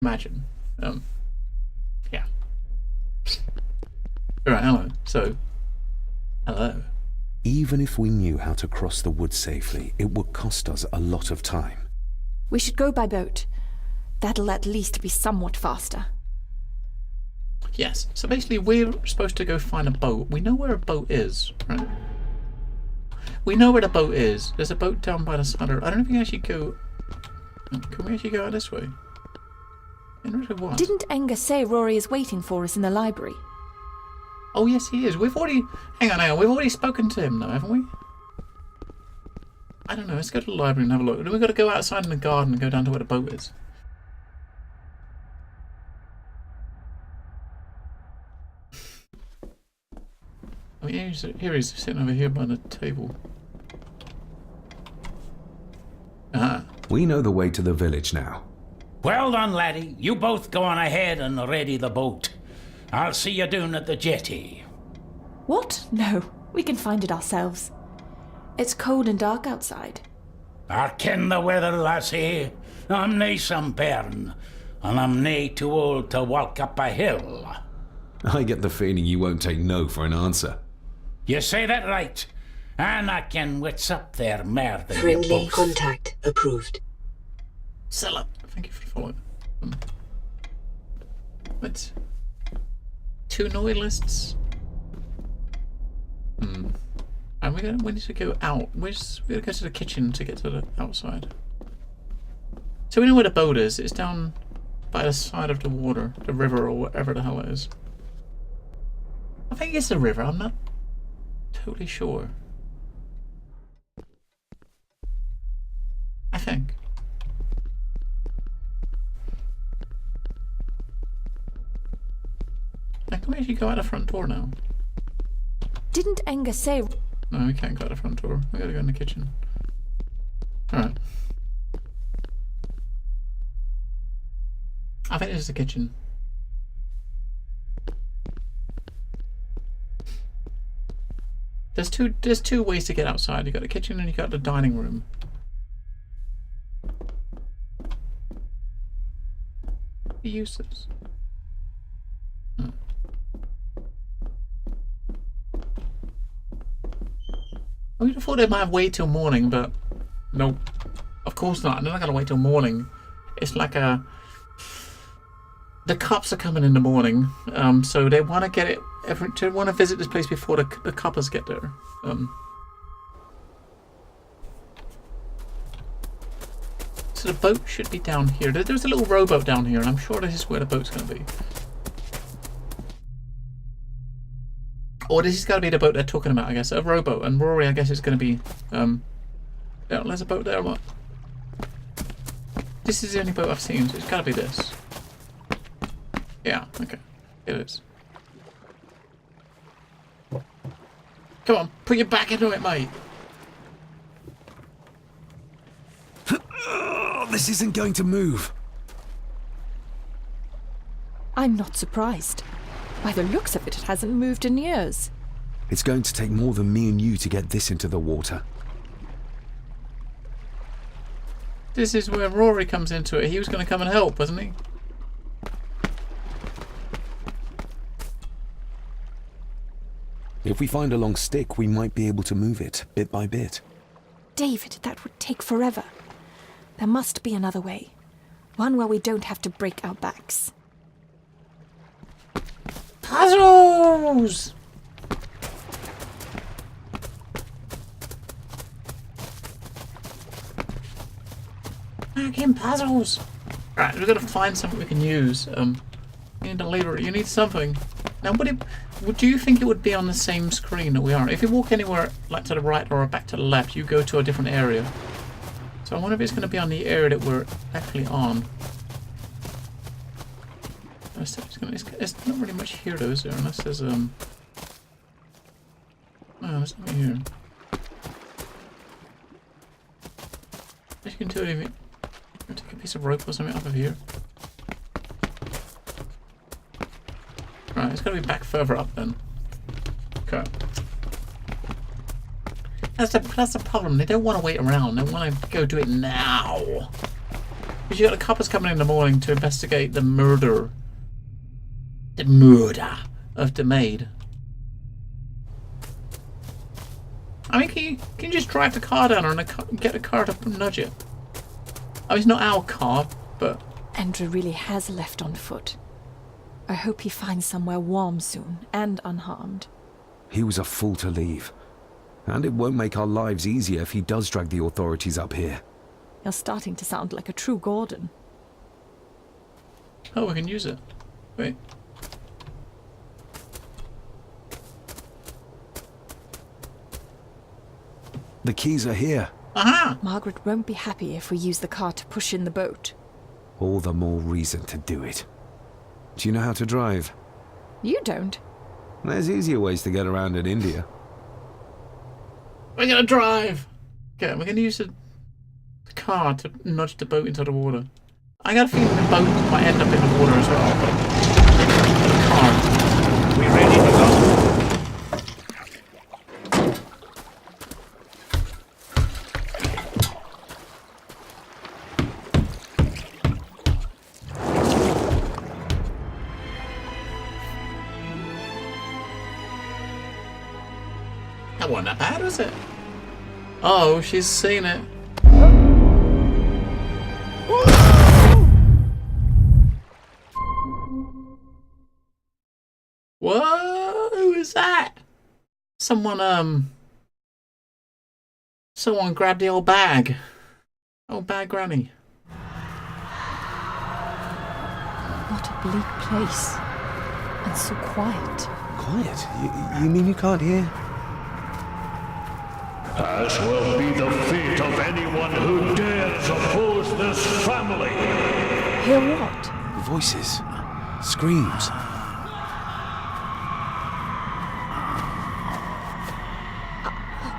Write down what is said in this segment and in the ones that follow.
Imagine. Yeah. Alright, hello. So, hello. Even if we knew how to cross the woods safely, it would cost us a lot of time. We should go by boat. That'll at least be somewhat faster. Yes, so basically we're supposed to go find a boat. We know where a boat is, right? We know where the boat is. There's a boat down by the side of... I don't know if we can actually go... Can we actually go out this way? What? Didn't Enger say Rory is waiting for us in the library? Oh yes he is. We've already... Hang on. We've already spoken to him though, haven't we? I don't know. Let's go to the library and have a look. Then we've got to go outside in the garden and go down to where the boat is. I mean, here he's sitting over here by the table. Ah. We know the way to the village now. Well done, laddie. You both go on ahead and ready the boat. I'll see you down at the jetty. What? No, we can find it ourselves. It's cold and dark outside. I ken the weather, lassie. I'm nae some bairn, and I'm nae too old to walk up a hill. I get the feeling you won't take no for an answer. You say that right, and I ken what's up there more than Friendly you both. contact approved. Seller. Thank you for following. What? 2 loyalists? And we need to go out. We're gonna go to the kitchen to get to the outside. So we know where the boat is. It's down by the side of the water, the river, or whatever the hell it is. I think it's the river. I'm not totally sure. I think. Now, can we actually go out the front door now? Didn't Enger say... No, we can't go out the front door. We gotta go in the kitchen. Alright. I think this is the kitchen. There's two ways to get outside. You got the kitchen and you got the dining room. Useless. I would have thought they might have wait till morning, but nope. Of course not. They're not gonna wait till morning. It's like a... The cops are coming in the morning, so they want to get it... They want to visit this place before the coppers get there. So the boat should be down here. There's a little rowboat down here, and I'm sure this is where the boat's gonna be. Or this has got to be the boat they're talking about, I guess. A rowboat. And Rory, I guess, is going to be... Yeah, there's a boat there or what? This is the only boat I've seen, so it's got to be this. Yeah, okay. It is. Come on, put your back into it, mate. This isn't going to move. I'm not surprised. By the looks of it, it hasn't moved in years. It's going to take more than me and you to get this into the water. This is where Rory comes into it. He was going to come and help, wasn't he? If we find a long stick, we might be able to move it, bit by bit. David, that would take forever. There must be another way. One where we don't have to break our backs. Puzzles! Fucking puzzles! Right, we've got to find something we can use. You need a lever. You need something. Now, do you think it would be on the same screen that we are? If you walk anywhere, like to the right or back to the left, you go to a different area. So I wonder if it's going to be on the area that we're actually on. It's not really much here though, is there? Unless there's no, there's nothing here. If you can do anything, take a piece of rope or something off of here. Right, it's got to be back further up then. Okay. That's the problem. They don't want to wait around. They want to go do it now. Because you got the coppers coming in the morning to investigate the murder. The murder of the maid. I mean, can you just drive the car down and get a car to nudge it? I mean, it's not our car, but... Andrew really has left on foot. I hope he finds somewhere warm soon, and unharmed. He was a fool to leave. And it won't make our lives easier if he does drag the authorities up here. You're starting to sound like a true Gordon. Oh, we can use it. Wait. The keys are here. Aha! Margaret won't be happy if we use the car to push in the boat. All the more reason to do it. Do you know how to drive? You don't. There's easier ways to get around in India. We're gonna drive! Okay, we're gonna use the car to nudge the boat into the water. I got a feeling the boat might end up in the water as well, but... The car. We ready to go? That wasn't that bad, was it? Oh, she's seen it. Whoa, who is that? Someone grabbed the old bag. Old bag granny. What a bleak place. And so quiet. Quiet? You mean you can't hear? As will be the fate of anyone who dares oppose this family. Hear what? Voices. Screams.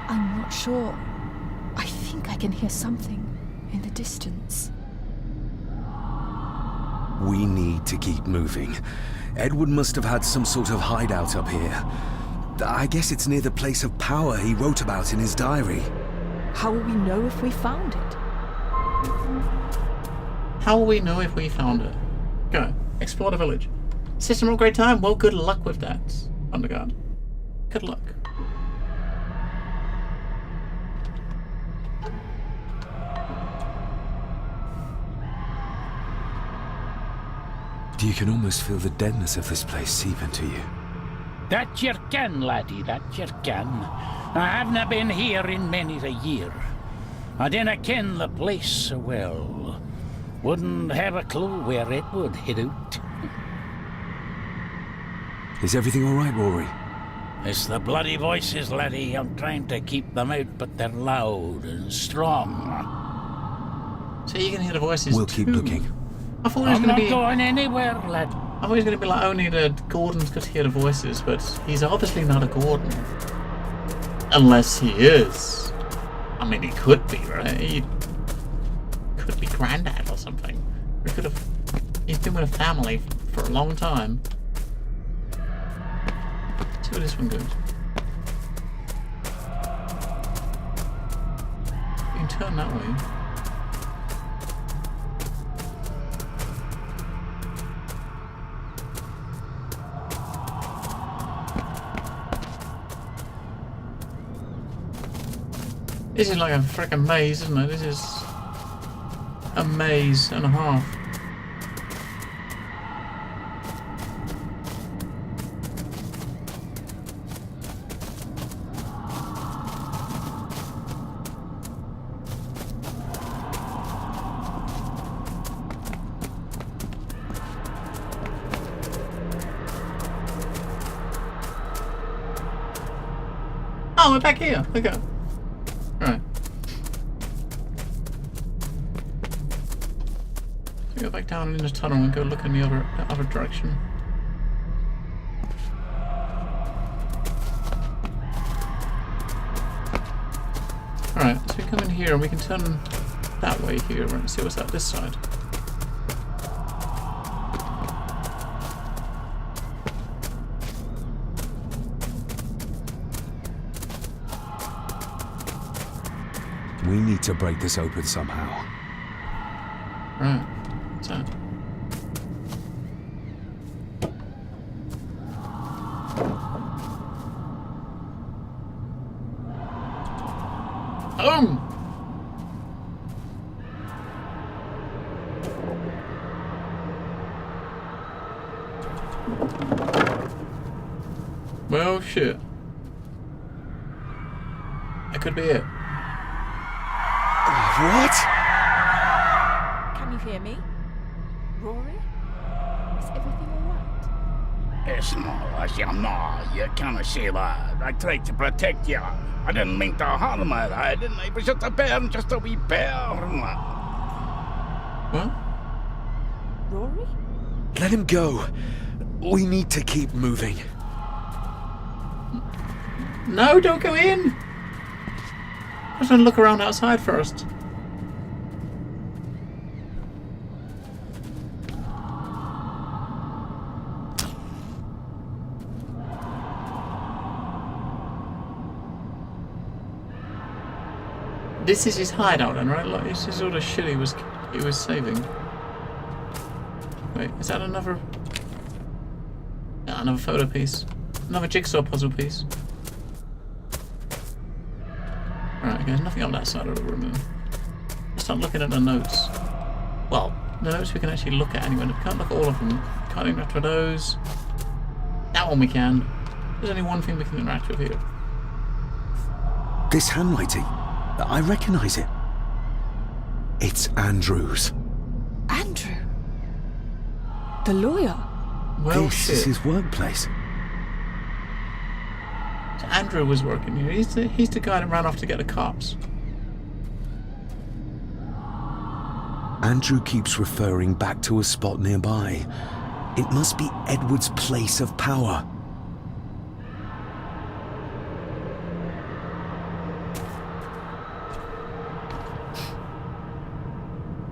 I'm not sure. I think I can hear something in the distance. We need to keep moving. Edward must have had some sort of hideout up here. I guess it's near the place of power he wrote about in his diary. How will we know if we found it? How will we know if we found it? Go. Explore the village. System upgrade time? Well, good luck with that, Underguard. Good luck. You can almost feel the deadness of this place seep into you. That you can, laddie, that you can. I havena been here in many a year. I dinna ken the place so well. Wouldn't have a clue where it would hit out. Is everything all right, Rory? It's the bloody voices, laddie. I'm trying to keep them out, but they're loud and strong. So you can hear the voices We'll keep too. looking. I thought it was I'm going to not be... going anywhere, lad. I thought it was going to be like only the Gordons could hear the voices, but he's obviously not a Gordon. Unless he is. I mean, he could be, right? He could be Grandad or something. He could have... He's been with a family for a long time. Let's see where this one goes. You can turn that way. This is like a freaking maze, isn't it? This is a maze and a half. Oh, we're back here. Okay. Right. So go back down in this tunnel and go look in the other direction. Alright, so we come in here and we can turn that way here and see what's at this side. We need to break this open somehow. Right. Boom! Well, shit. That could be it. What? Can you hear me? Rory? Is everything alright? It's no, you can't say that. I tried to protect you. I didn't mean to harm her. I didn't. It was just a burn, just a wee burn. What? Rory? Let him go. We need to keep moving. No, don't go in! I was gonna look around outside first. This is his hideout then, right? Like, this is all the shit he was saving. Wait, is that another... Yeah, another photo piece. Another jigsaw puzzle piece. Right, okay, there's nothing on that side of the room then. Let's start looking at the notes. Well, the notes we can actually look at anyway. We can't look at all of them. Can't interact with those. That one we can. There's only one thing we can interact with here. This handwriting, I recognize it. It's Andrew's. Andrew? The lawyer? Well, This shit. is his workplace. So Andrew was working here. He's the guy that ran off to get the cops. Andrew keeps referring back to a spot nearby. It must be Edward's place of power.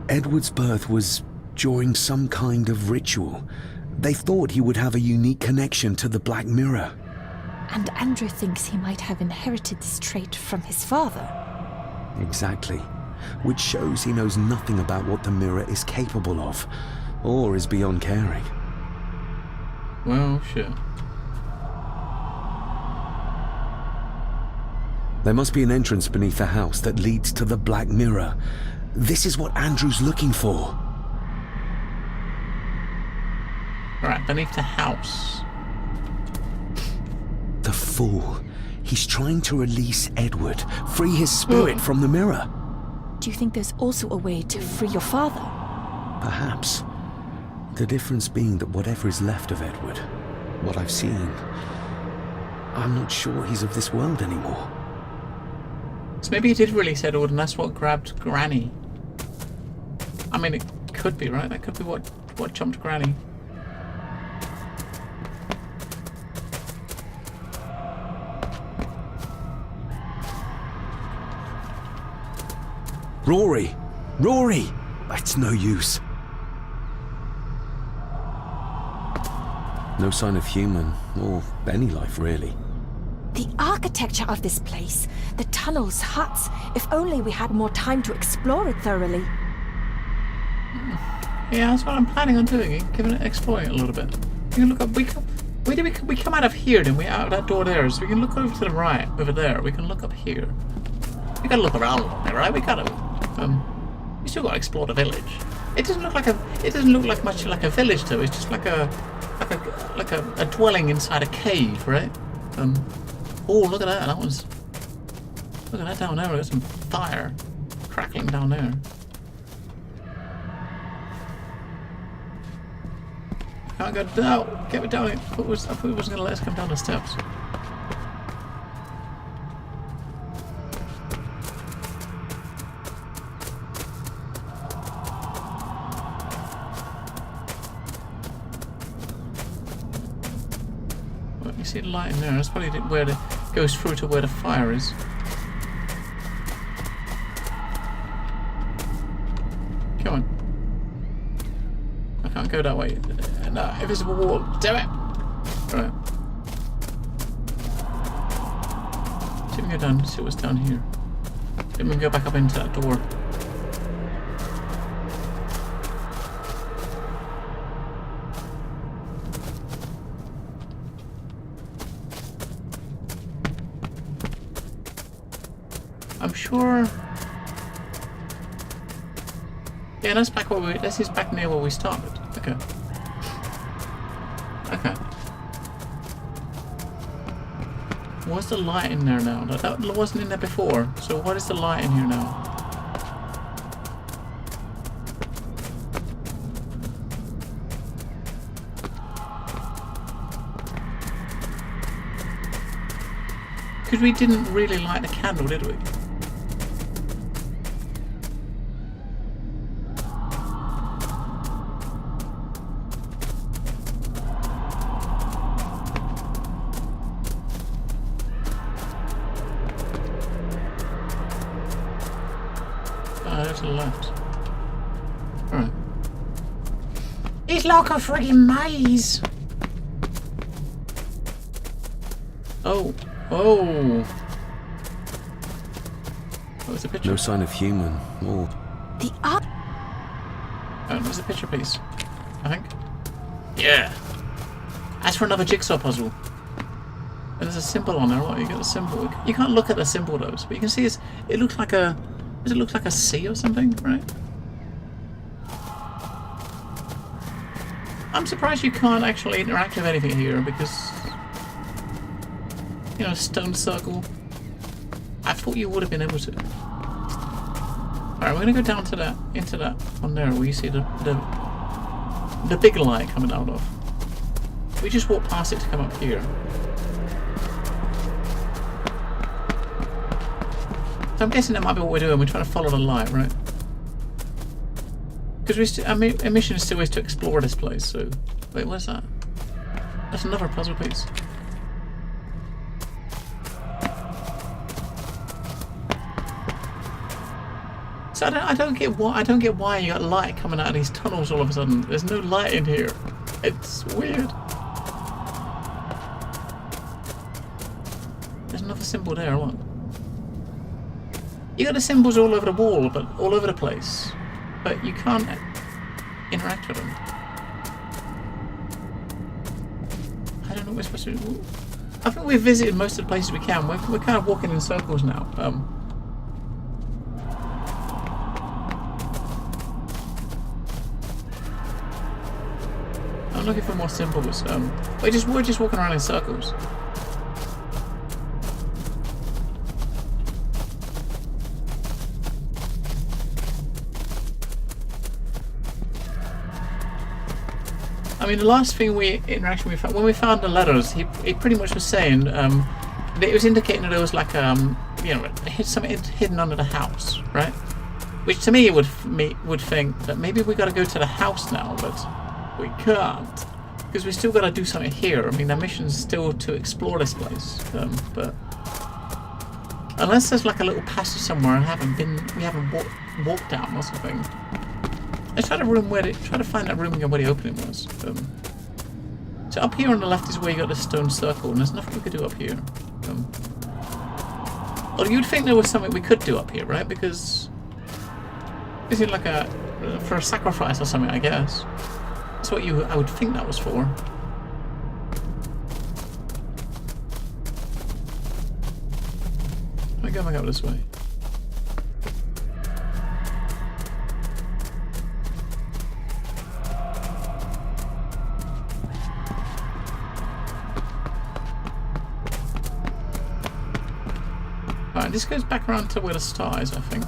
Edward's birth was during some kind of ritual. They thought he would have a unique connection to the Black Mirror. And Andrew thinks he might have inherited this trait from his father. Exactly. Which shows he knows nothing about what the mirror is capable of, or is beyond caring. Well, shit. There must be an entrance beneath the house that leads to the Black Mirror. This is what Andrew's looking for. Alright, beneath the house. The fool. He's trying to release Edward, free his spirit from the mirror. Do you think there's also a way to free your father? Perhaps. The difference being that whatever is left of Edward, what I've seen, I'm not sure he's of this world anymore. So maybe he did release Edward and that's what grabbed Granny. I mean, it could be, right? That could be what jumped Granny. Rory! Rory! It's no use. No sign of human, or any life really. The architecture of this place, the tunnels, huts. If only we had more time to explore it thoroughly. Yeah, that's what I'm planning on doing. Exploring it a little bit. You can look up. We come out of here, then we out of that door there. So we can look over to the right, over there. We can look up here. We gotta look around a little bit, right? We gotta. We still gotta explore the village. It doesn't look like much like a village though. It's just like a dwelling inside a cave, right? Oh, look at that. Look at that down there. We got some fire crackling down there. Can't go down. Get me down here. I thought he wasn't gonna let us come down the steps. You see the light in there? That's probably where it goes through to where the fire is. Come on. I can't go that way. No, invisible wall. Damn it! Right. See if we can go down, see what's down here. Then we can go back up into that door. I'm sure. Yeah, that's back where we. This is back near where we started. Okay. Okay. What's the light in there now? That wasn't in there before. So what is the light in here now? Because we didn't really light the candle, did we? To the left. Alright. It's like a friggin' maze! Oh. Oh! What was the picture? No sign of human or... The up. Oh, there's a picture piece. I think. Yeah! As for another jigsaw puzzle. And there's a symbol on there. What? You got a symbol. You can't look at the symbol though, but you can see it looks like a... Does it look like a C or something, right? I'm surprised you can't actually interact with anything here because, you know, stone circle. I thought you would have been able to. Alright, we're gonna go down to that, into that one there where you see the big light coming out of. We just walk past it to come up here. So I'm guessing that might be what we're doing. We're trying to follow the light, right? Because our mission still is to explore this place. So, wait, what's that? That's another puzzle piece. So I don't get why you got light coming out of these tunnels all of a sudden. There's no light in here. It's weird. There's another symbol there. What? You got the symbols all over the wall, but all over the place, but you can't interact with them. I don't know what we're supposed to do. I think we've visited most of the places we can. We're kind of walking in circles now. I'm looking for more symbols. We're just walking around in circles. I mean, the last interaction we found, when we found the letters, he pretty much was saying that it was indicating that there was like you know, something hidden under the house, right? Which to me would think that maybe we got to go to the house now, but we can't because we still got to do something here. I mean, our mission's still to explore this place, but unless there's like a little passage somewhere we haven't walked down or something. Let's try to find that room again where the opening was. So up here on the left is where you got the stone circle, and there's nothing we could do up here. Well, you'd think there was something we could do up here, right? Because is it like for a sacrifice or something? I guess that's what I would think that was for. Let me go back up this way. This goes back around to where the star is, I think.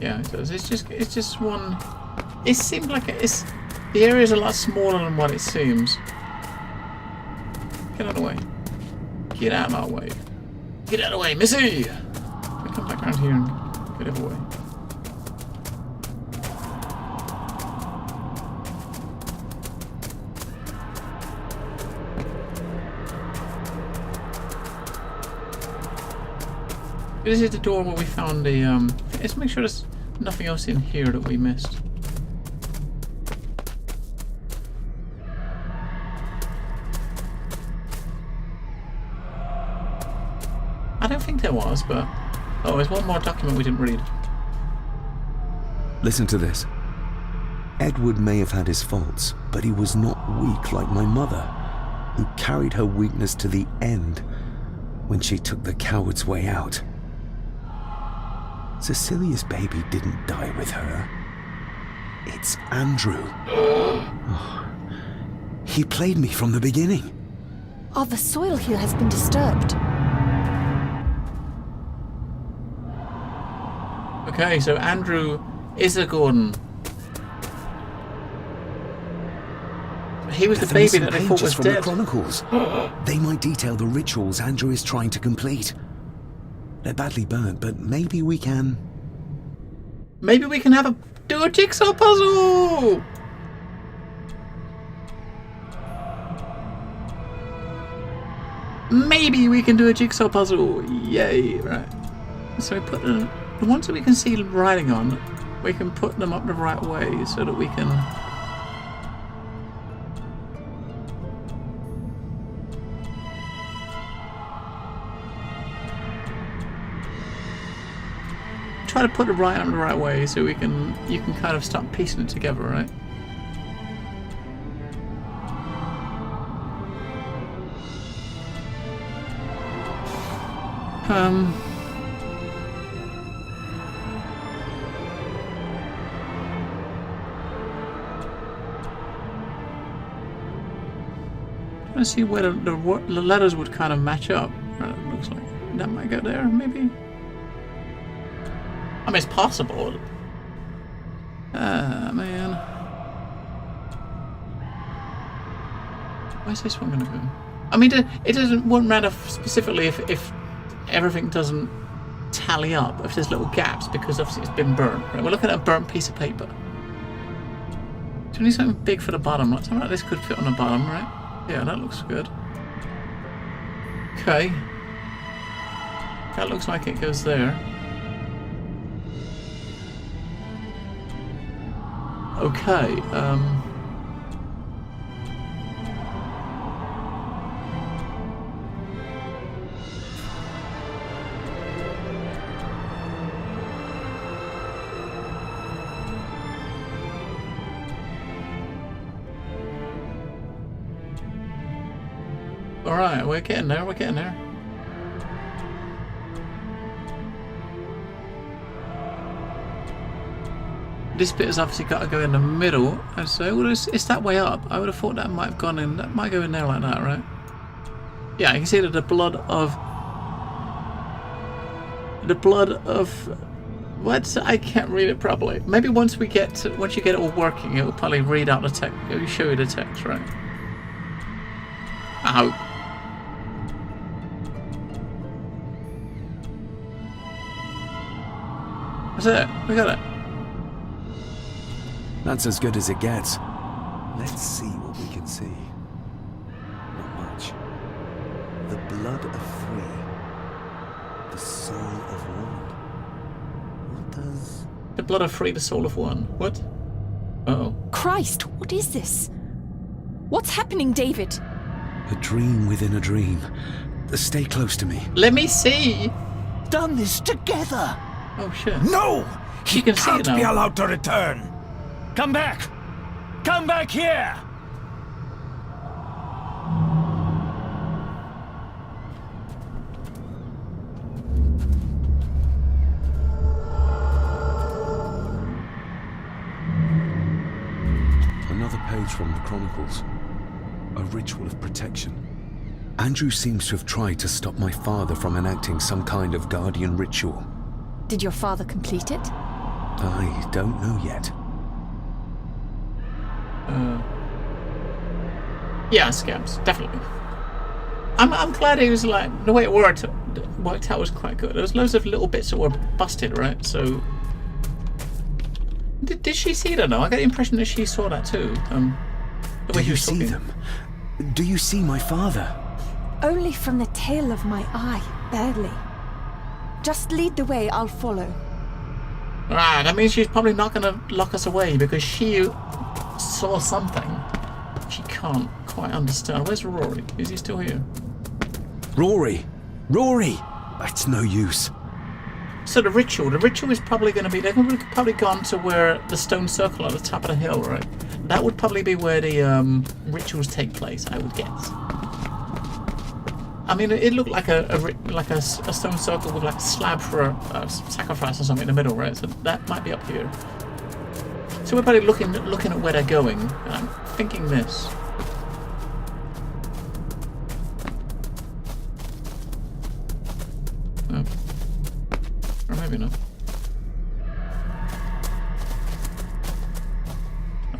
Yeah, it does. It's just one. It seems like the area is a lot smaller than what it seems. Get out of the way. Get out of my way. Get out of the way, Missy! We'll come back around here and get out of the way. This is the door where we found the, let's make sure there's nothing else in here that we missed. I don't think there was, but... Oh, there's one more document we didn't read. Listen to this. Edward may have had his faults, but he was not weak like my mother. who carried her weakness to the end when she took the coward's way out. Cecilia's baby didn't die with her. It's Andrew. Oh, he played me from the beginning. Oh, the soil here has been disturbed. Okay, so Andrew is a Gordon. He was the baby missing that they thought pages was from dead. the Chronicles. They might detail the rituals Andrew is trying to complete. They're badly burnt, but maybe we can... Maybe we can do a jigsaw puzzle! Maybe we can do a jigsaw puzzle! Yay! Right. So we put the ones that we can see writing on, we can put them up the right way so that we can... Try to put it right on the right way so you can kind of start piecing it together, right? Let's see where the letters would kind of match up. It looks like that might go there, maybe. I mean, it's possible. Man. Where's this one gonna go? I mean, wouldn't matter specifically if everything doesn't tally up, if there's little gaps, because obviously it's been burnt. Right? We're looking at a burnt piece of paper. Do we need something big for the bottom? Like, something like this could fit on the bottom, right? Yeah, that looks good. Okay. That looks like it goes there. Okay, alright, we're getting there, we're getting there. This bit has obviously got to go in the middle, and so well, it's that way up. I would have thought that might have gone in. That might go in there like that, right? Yeah, you can see that the blood of what? I can't read it properly. Maybe once you get it all working, it will probably read out the text. It will show you the text, right? I hope. That's it. We got it. That's as good as it gets. Let's see what we can see. Not much. The blood of three. The soul of one. What does... The blood of three, the soul of one. What? Uh-oh. Christ, what is this? What's happening, David? A dream within a dream. Stay close to me. Let me see! Done this together. Oh shit. No! He can see it Can't be now. allowed to return. Come back! Come back here! Another page from the Chronicles. A ritual of protection. Andrew seems to have tried to stop my father from enacting some kind of guardian ritual. Did your father complete it? I don't know yet. Yeah, scams, definitely. I'm glad it was like the way it worked out was quite good. There was loads of little bits that were busted, right? So did she see that? No, I got the impression that she saw that too. The way Do he you was see talking. them? Do you see my father? Only from the tail of my eye, barely. Just lead the way, I'll follow. Ah, that means she's probably not going to lock us away because she saw something she can't quite understand. Where's Rory? Is he still here? Rory! Rory! It's no use. So the ritual is probably going to be, they're probably gone to where the stone circle at the top of the hill, right? That would probably be where the rituals take place, I would guess. I mean, it looked like a stone circle with like a slab for a sacrifice or something in the middle, right? So that might be up here. So we're probably looking at where they're going, and I'm thinking this. No. Or maybe not.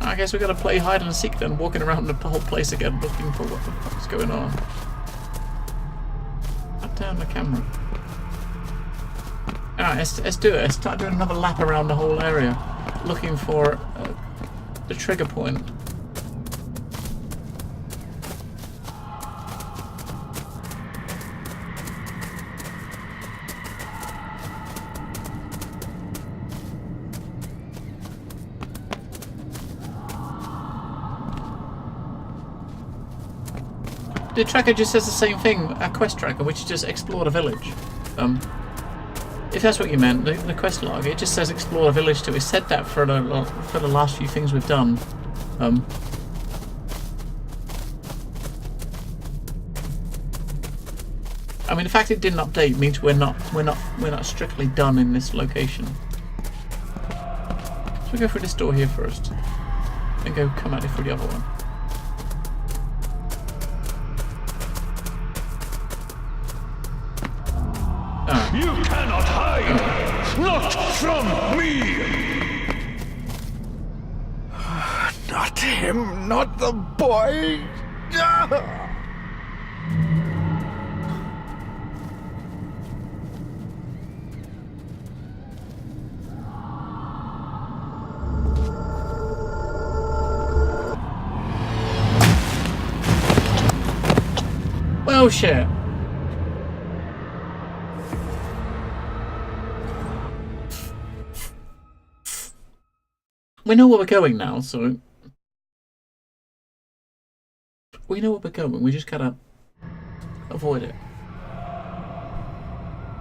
I guess we gotta play hide and seek then, walking around the whole place again, looking for what the fuck's going on. Up down the camera. Alright, let's do it. Let's start doing another lap around the whole area, looking for the trigger point. The tracker just says the same thing, a quest tracker, which is just explore the village. If that's what you meant, the quest log, it just says explore the village too. We said that for the last few things we've done. I mean, the fact it didn't update means we're not strictly done in this location. So we go through this door here first, and go come out through the other one. You cannot hide! Not from me! Not him, not the boy! Well, shit. We know where we're going now, so we know where we're going. We just gotta avoid it.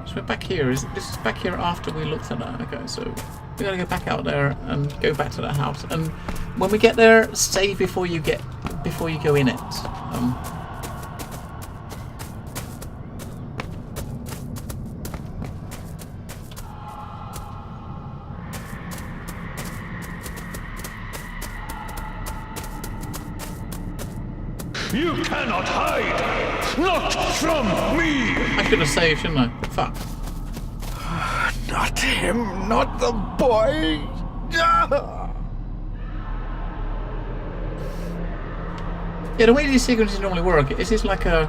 So we're back here. This is back here after we looked at that. Okay, so we gotta go back out there and go back to that house. And when we get there, save before you go in it. You cannot hide! Not from me! I should have saved, shouldn't I? Fuck. Not him, not the boy! Yeah, the way these sequences normally work is it's like a...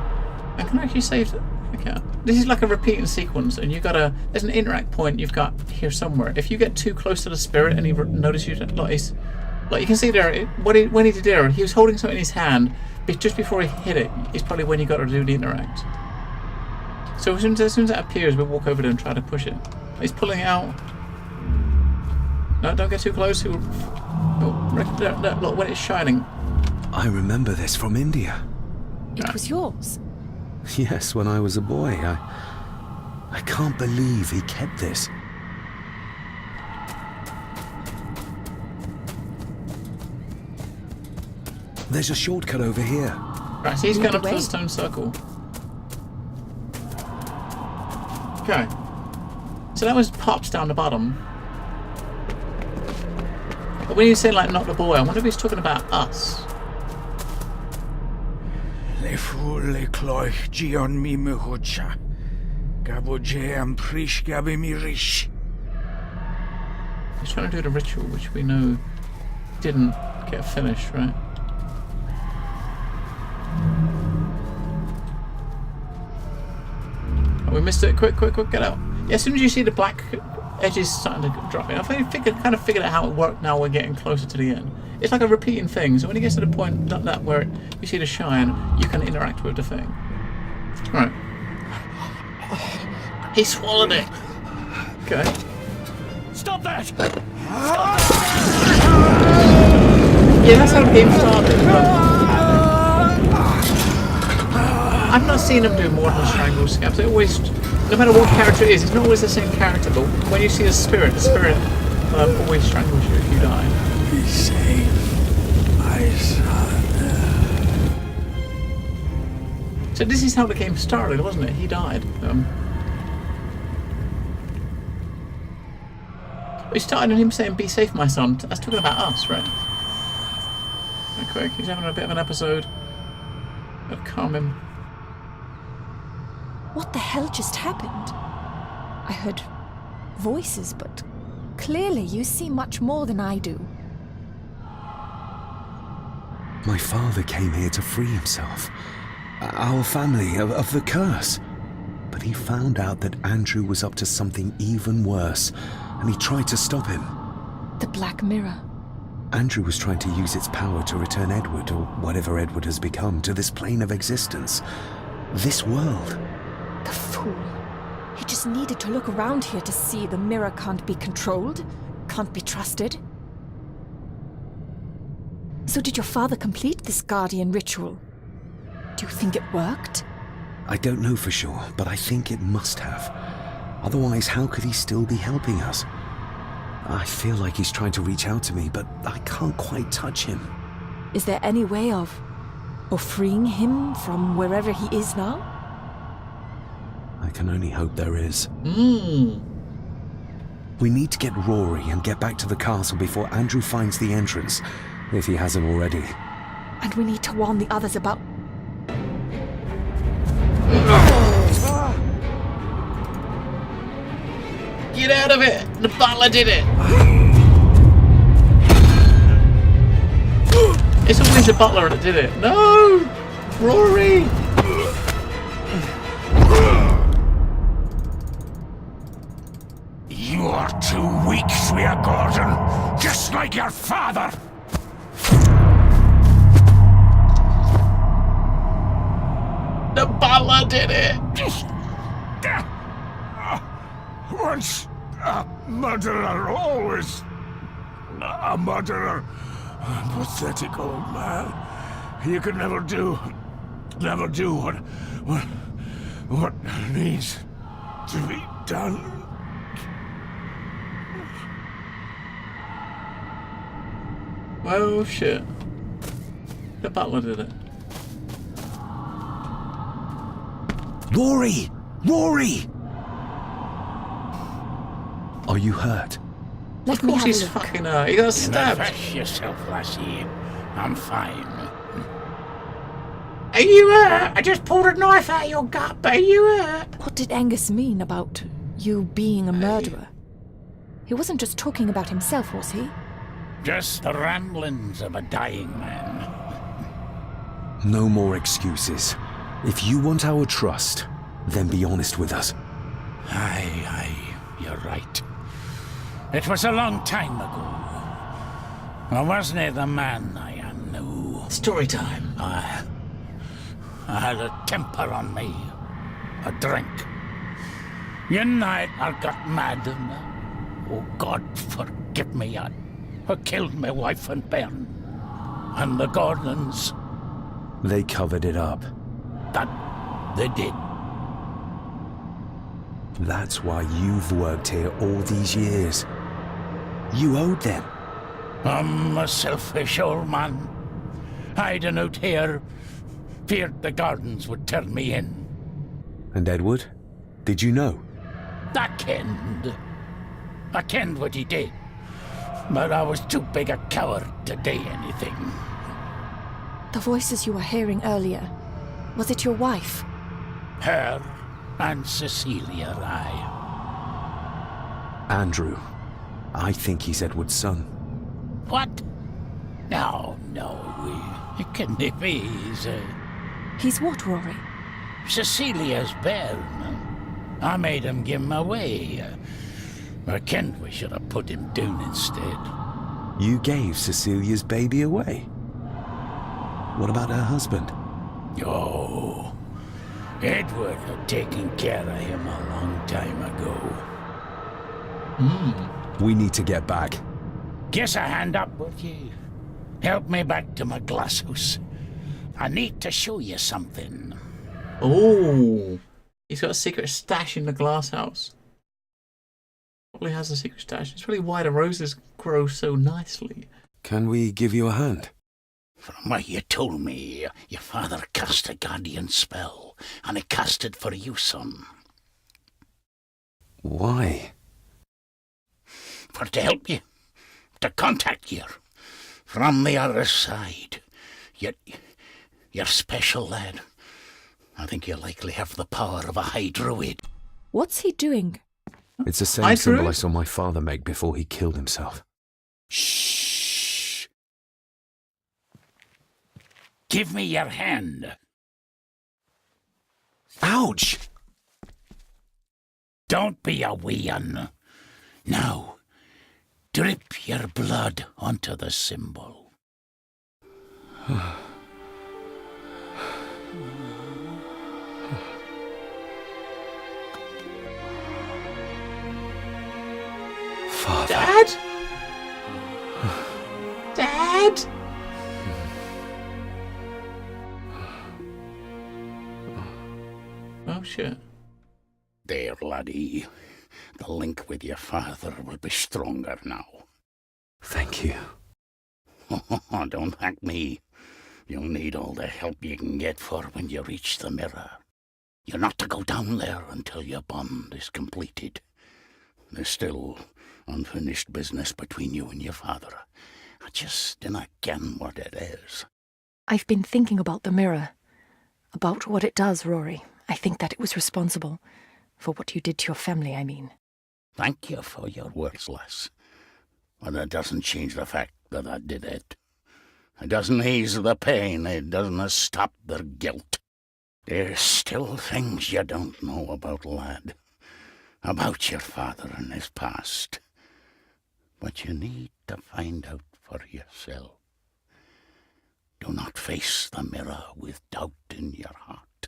I can actually save it. Okay. This is like a repeating sequence, and you gotta... There's an interact point you've got here somewhere. If you get too close to the spirit and you notice you... Like you can see there, when he did there, he was holding something in his hand, but just before he hit it, is probably when you got to do the interact. So as soon as that appears, we'll walk over there and try to push it. He's pulling it out. No, don't get too close. Look, when it's shining. I remember this from India. It was yours. Yes, when I was a boy. I can't believe he kept this. There's a shortcut over here. Right, so he's going up to the stone circle. Okay. So that was pops down the bottom. But when you say like not the boy, I wonder if he's talking about us. Le cloich gion mi mehucha. Gaboje am prish gabe mi rish. He's trying to do the ritual, which we know didn't get finished, right? Oh, we missed it. Quick, get out. Yeah, as soon as you see the black edges starting to drop in, I kind of figured out how it worked now we're getting closer to the end. It's like a repeating thing, so when it gets to the point like that where you see the shine, you can interact with the thing. Right. He swallowed it. Okay. Stop that! Yeah, that's how the game started. I've not seen them do more than strangle scabs. They always, no matter what character it is, it's not always the same character, but when you see the spirit always strangles you if you die. Be safe, my son. So this is how the game started, wasn't it? He died. We started on him saying, "Be safe, my son." That's talking about us, right? Right, quick, he's having a bit of an episode. Gotta calm him. What the hell just happened? I heard voices, but clearly you see much more than I do. My father came here to free himself, our family, of the curse. But he found out that Andrew was up to something even worse, and he tried to stop him. The Black Mirror. Andrew was trying to use its power to return Edward, or whatever Edward has become, to this plane of existence. This world. The fool. He just needed to look around here to see the mirror can't be controlled, can't be trusted. So did your father complete this guardian ritual? Do you think it worked? I don't know for sure, but I think it must have. Otherwise, how could he still be helping us? I feel like he's trying to reach out to me, but I can't quite touch him. Is there any way of freeing him from wherever he is now? I can only hope there is. Hmm. We need to get Rory and get back to the castle before Andrew finds the entrance, if he hasn't already. And we need to warn the others about... Get out of it! The butler did it! It's always the butler that did it. No! Rory! You are too weak, Swear Gordon, just like your father. The butler did it! Once a murderer, always a murderer. Pathetic old man. You could never do what needs to be done. Oh shit. The butler did it. Rory! Rory! Are you hurt? Let Of me course have a he's look. fucking her. He got stabbed. Refresh yourself, lassie. I'm fine. Are you hurt? I just pulled a knife out of your gut, but are you hurt? What did Angus mean about you being a murderer? He wasn't just talking about himself, was he? Just the ramblings of a dying man. No more excuses. If you want our trust, then be honest with us. Aye, you're right. It was a long time ago. I wasn't the man I am now. Story time. I had a temper on me. A drink. One night I got mad and, oh God forgive me, I killed my wife and bairn. And the Gordons, They covered it up. that they did. That's why you've worked here all these years. You owed them. I'm a selfish old man. Hiding out here, feared the Gardens would turn me in. And Edward? Did you know? I kenned what he did. But I was too big a coward to do anything. The voices you were hearing earlier, was it your wife? Her and Cecilia, aye. Andrew. I think he's Edward's son. What? No, it couldn't be. He's what, Rory? Cecilia's bairn. I made him give him away. I kenned we should have put him down instead. You gave Cecilia's baby away? What about her husband? Oh, Edward had taken care of him a long time ago. We need to get back. Guess a hand up, would you? Help me back to my glass house. I need to show you something. Oh, he's got a secret stash in the glass house. Probably has a secret stash. It's probably why the roses grow so nicely. Can we give you a hand? From what you told me, your father cast a guardian spell. and I cast it for you, son. Why? For to help you, to contact you from the other side. You're special, lad. I think you likely have the power of a high druid. What's he doing? It's the same Hi, symbol Druid. I saw my father make before he killed himself. Shh! Give me your hand. Ouch! Don't be a wee un. Now, drip your blood onto the symbol. Father. Dad? Dad? Oh shit. There, laddie. The link with your father will be stronger now. Thank you. Don't thank me. You'll need all the help you can get for when you reach the mirror. You're not to go down there until your bond is completed. There's still unfinished business between you and your father. I just dinna ken what it is. I've been thinking about the mirror. About what it does, Rory. I think that it was responsible. For what you did to your family, I mean. Thank you for your words, lass. But that doesn't change the fact that I did it. It doesn't ease the pain. It doesn't stop their guilt. There's still things you don't know about, lad. About your father and his past. But you need to find out for yourself. Do not face the mirror with doubt in your heart,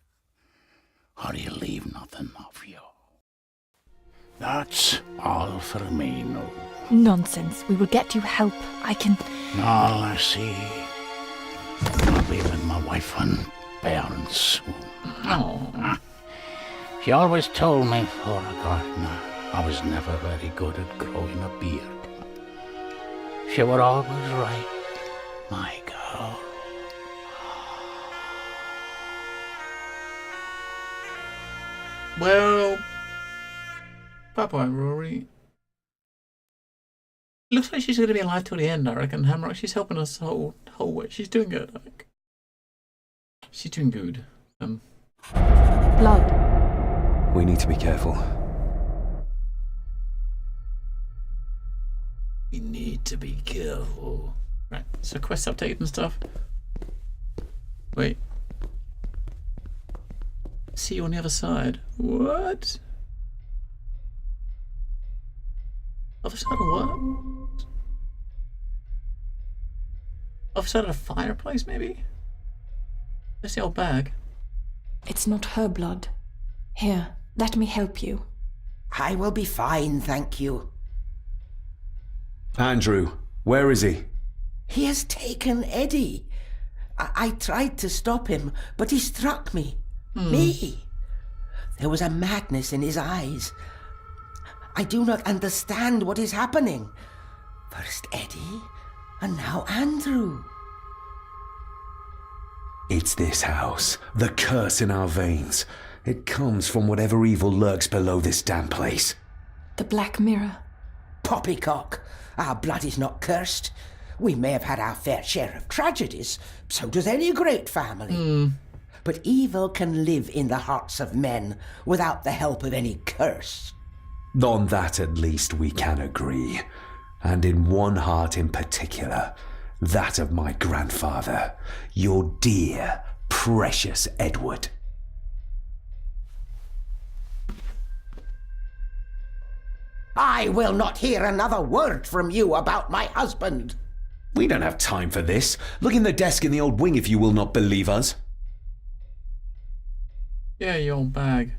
or you'll leave nothing of you. That's all for me, no. Nonsense. We will get you help. I can... All I see. I'll be with my wife and parents soon. Oh. She always told me for a gardener I was never very good at growing a beard. She were always right, my girl. Well, bye-bye, Rory. Looks like she's going to be alive till the end, I reckon. Hamrock, she's helping us the whole way. She's doing good, I think. She's doing good. Blood. We need to be careful. We need to be careful. Right, so quest update and stuff. Wait. See you on the other side. What? Other side of what? Other side of the fireplace, maybe? That's the old bag. It's not her blood. Here, let me help you. I will be fine, thank you. Andrew, where is he? He has taken Eddie. I tried to stop him, but he struck me. Me. There was a madness in his eyes. I do not understand what is happening. First Eddie, and now Andrew. It's this house. The curse in our veins. It comes from whatever evil lurks below this damn place. The Black Mirror. Poppycock. Our blood is not cursed. We may have had our fair share of tragedies. So does any great family. But evil can live in the hearts of men without the help of any curse. On that at least we can agree. And in one heart in particular, that of my grandfather, your dear, precious Edward. I will not hear another word from you about my husband. We don't have time for this. Look in the desk in the old wing if you will not believe us. Yeah, your old bag.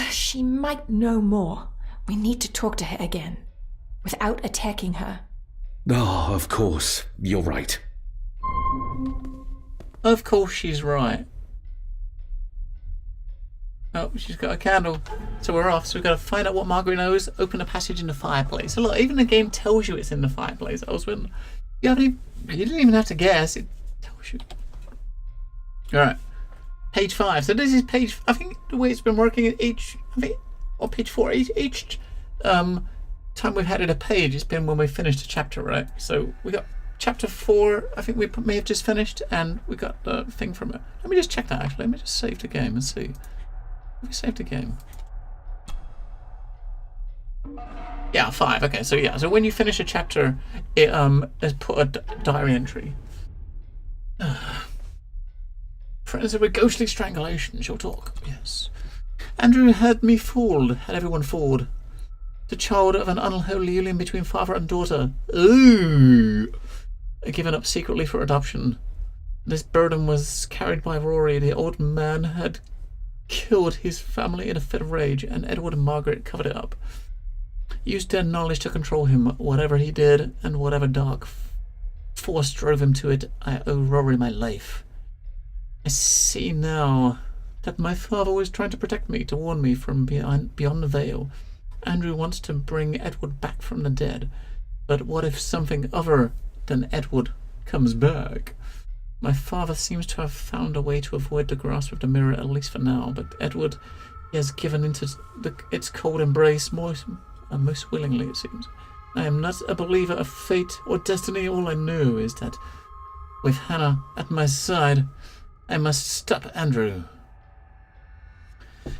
She might know more. We need to talk to her again. Without attacking her. Oh, of course. You're right. Of course she's right. Oh, she's got a candle. So we're off. So we've got to find out what Margaret knows, open a passage in the fireplace. So look, even the game tells you it's in the fireplace. You didn't even have to guess. It tells you. Alright. Page 5. So this is page... I think the way it's been working at each... or page 4. Each time we've had it a page, it's been when we finished a chapter, right? So we got chapter 4, I think we may have just finished, and we got the thing from it. Let me just check that, actually. Let me just save the game and see. We saved the game. Yeah, 5. Okay, so yeah. So when you finish a chapter, it has put a diary entry. Friends with ghostly strangulation shall talk. Yes. Andrew had me fooled, had everyone fooled. The child of an unholy union between father and daughter. Ooh! Given up secretly for adoption. This burden was carried by Rory. The old man had killed his family in a fit of rage, and Edward and Margaret covered it up. Used their knowledge to control him. Whatever he did, and whatever dark force drove him to it, I owe Rory my life. I see now that my father was trying to protect me, to warn me from beyond the veil. Andrew wants to bring Edward back from the dead. But what if something other than Edward comes back? My father seems to have found a way to avoid the grasp of the mirror, at least for now. But Edward, he has given into its cold embrace most willingly, it seems. I am not a believer of fate or destiny. All I know is that with Hannah at my side, I must stop Andrew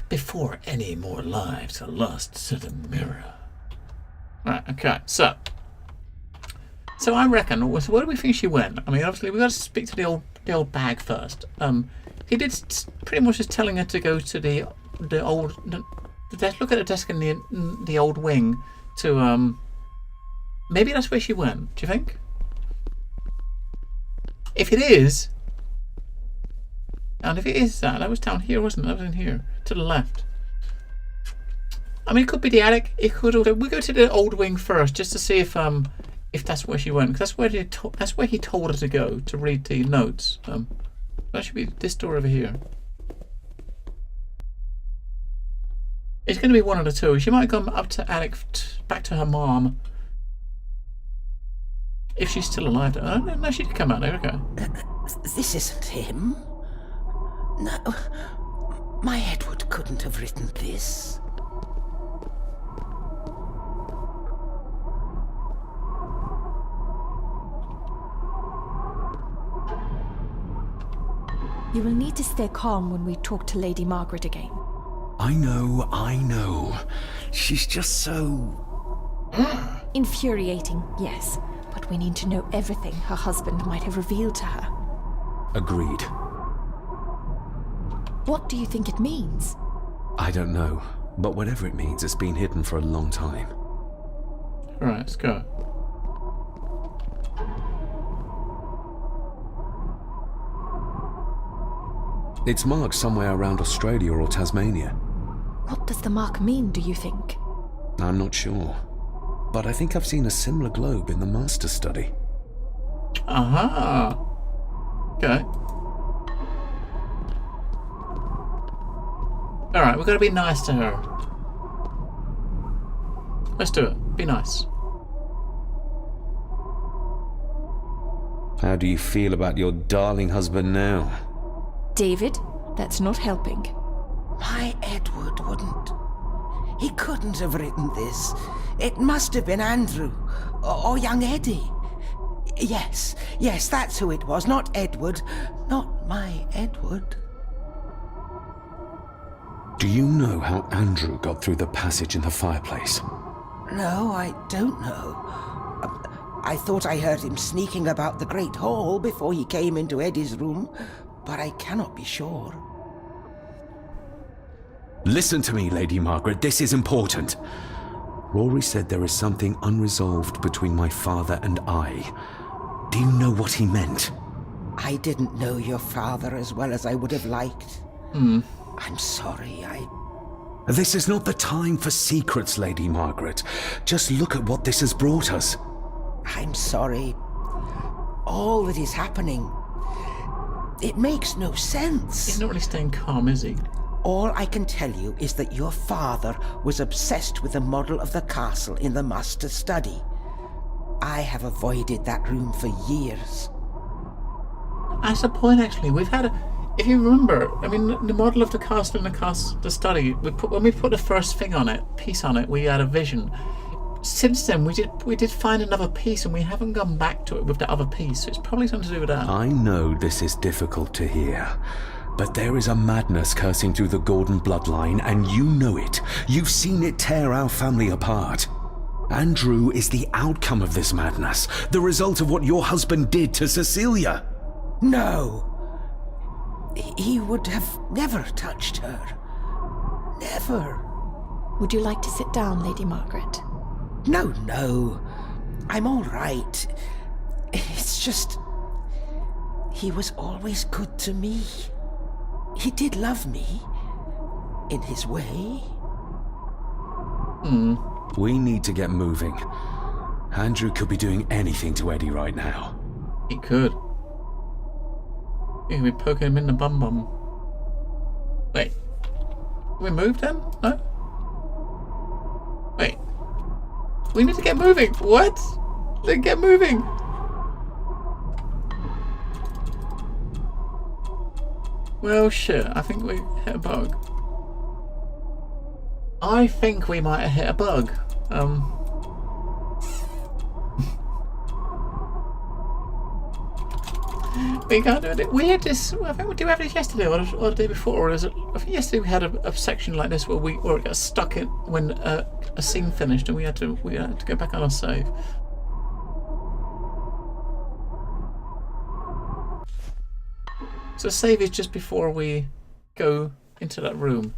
before any more lives are lost to the mirror. Right, okay, so I reckon, where do we think she went? I mean, obviously we got to speak to the old bag first. He did pretty much just telling her to go to the old look at the desk in the old wing to maybe that's where she went. Do you think? If it is. And if it is that was down here, wasn't it? That was in here, to the left. I mean, it could be the attic. It could also... We go to the old wing first, just to see if that's where she went. Because that's where he told her to go, to read the notes. That should be this door over here. It's going to be one of the two. She might come up to attic, back to her mom. If she's still alive. No, she could come out there, okay. This isn't him. No, my Edward couldn't have written this. You will need to stay calm when we talk to Lady Margaret again. I know. She's just so... Infuriating, yes. But we need to know everything her husband might have revealed to her. Agreed. What do you think it means? I don't know, but whatever it means, it's been hidden for a long time. Alright, let's go. It's marked somewhere around Australia or Tasmania. What does the mark mean, do you think? I'm not sure, but I think I've seen a similar globe in the master study. Aha! Okay. Alright, we've got to be nice to her. Let's do it. Be nice. How do you feel about your darling husband now? David, that's not helping. My Edward wouldn't. He couldn't have written this. It must have been Andrew. Or young Eddie. Yes, that's who it was. Not Edward. Not my Edward. Do you know how Andrew got through the passage in the fireplace? No, I don't know. I thought I heard him sneaking about the Great Hall before he came into Eddie's room, but I cannot be sure. Listen to me, Lady Margaret. This is important. Rory said there is something unresolved between my father and I. Do you know what he meant? I didn't know your father as well as I would have liked. I'm sorry, This is not the time for secrets, Lady Margaret. Just look at what this has brought us. I'm sorry. All that is happening, it makes no sense. He's not really staying calm, is he? All I can tell you is that your father was obsessed with the model of the castle in the master study. I have avoided that room for years. That's the point, actually. We've had If you remember, I mean, the model of the castle and the study, when we put the first piece on it, we had a vision. Since then, we did find another piece, and we haven't gone back to it with the other piece. So it's probably something to do with that. I know this is difficult to hear, but there is a madness coursing through the Gordon bloodline, and you know it. You've seen it tear our family apart. Andrew is the outcome of this madness, the result of what your husband did to Cecilia. No. He would have never touched her. Never. Would you like to sit down, Lady Margaret? No. I'm all right. It's just... he was always good to me. He did love me. In his way. We need to get moving. Andrew could be doing anything to Eddie right now. He could. He could be poking him in the bum. Wait. Can we move then? No? Wait. We need to get moving. What? Then get moving. Well, shit. I think we hit a bug. I think we might have hit a bug. We can't do it. We had this. I think we have this yesterday or the day before. Or is it? I think yesterday we had a section like this where it got stuck in when a scene finished, and we had to go back on our save. So save is just before we go into that room.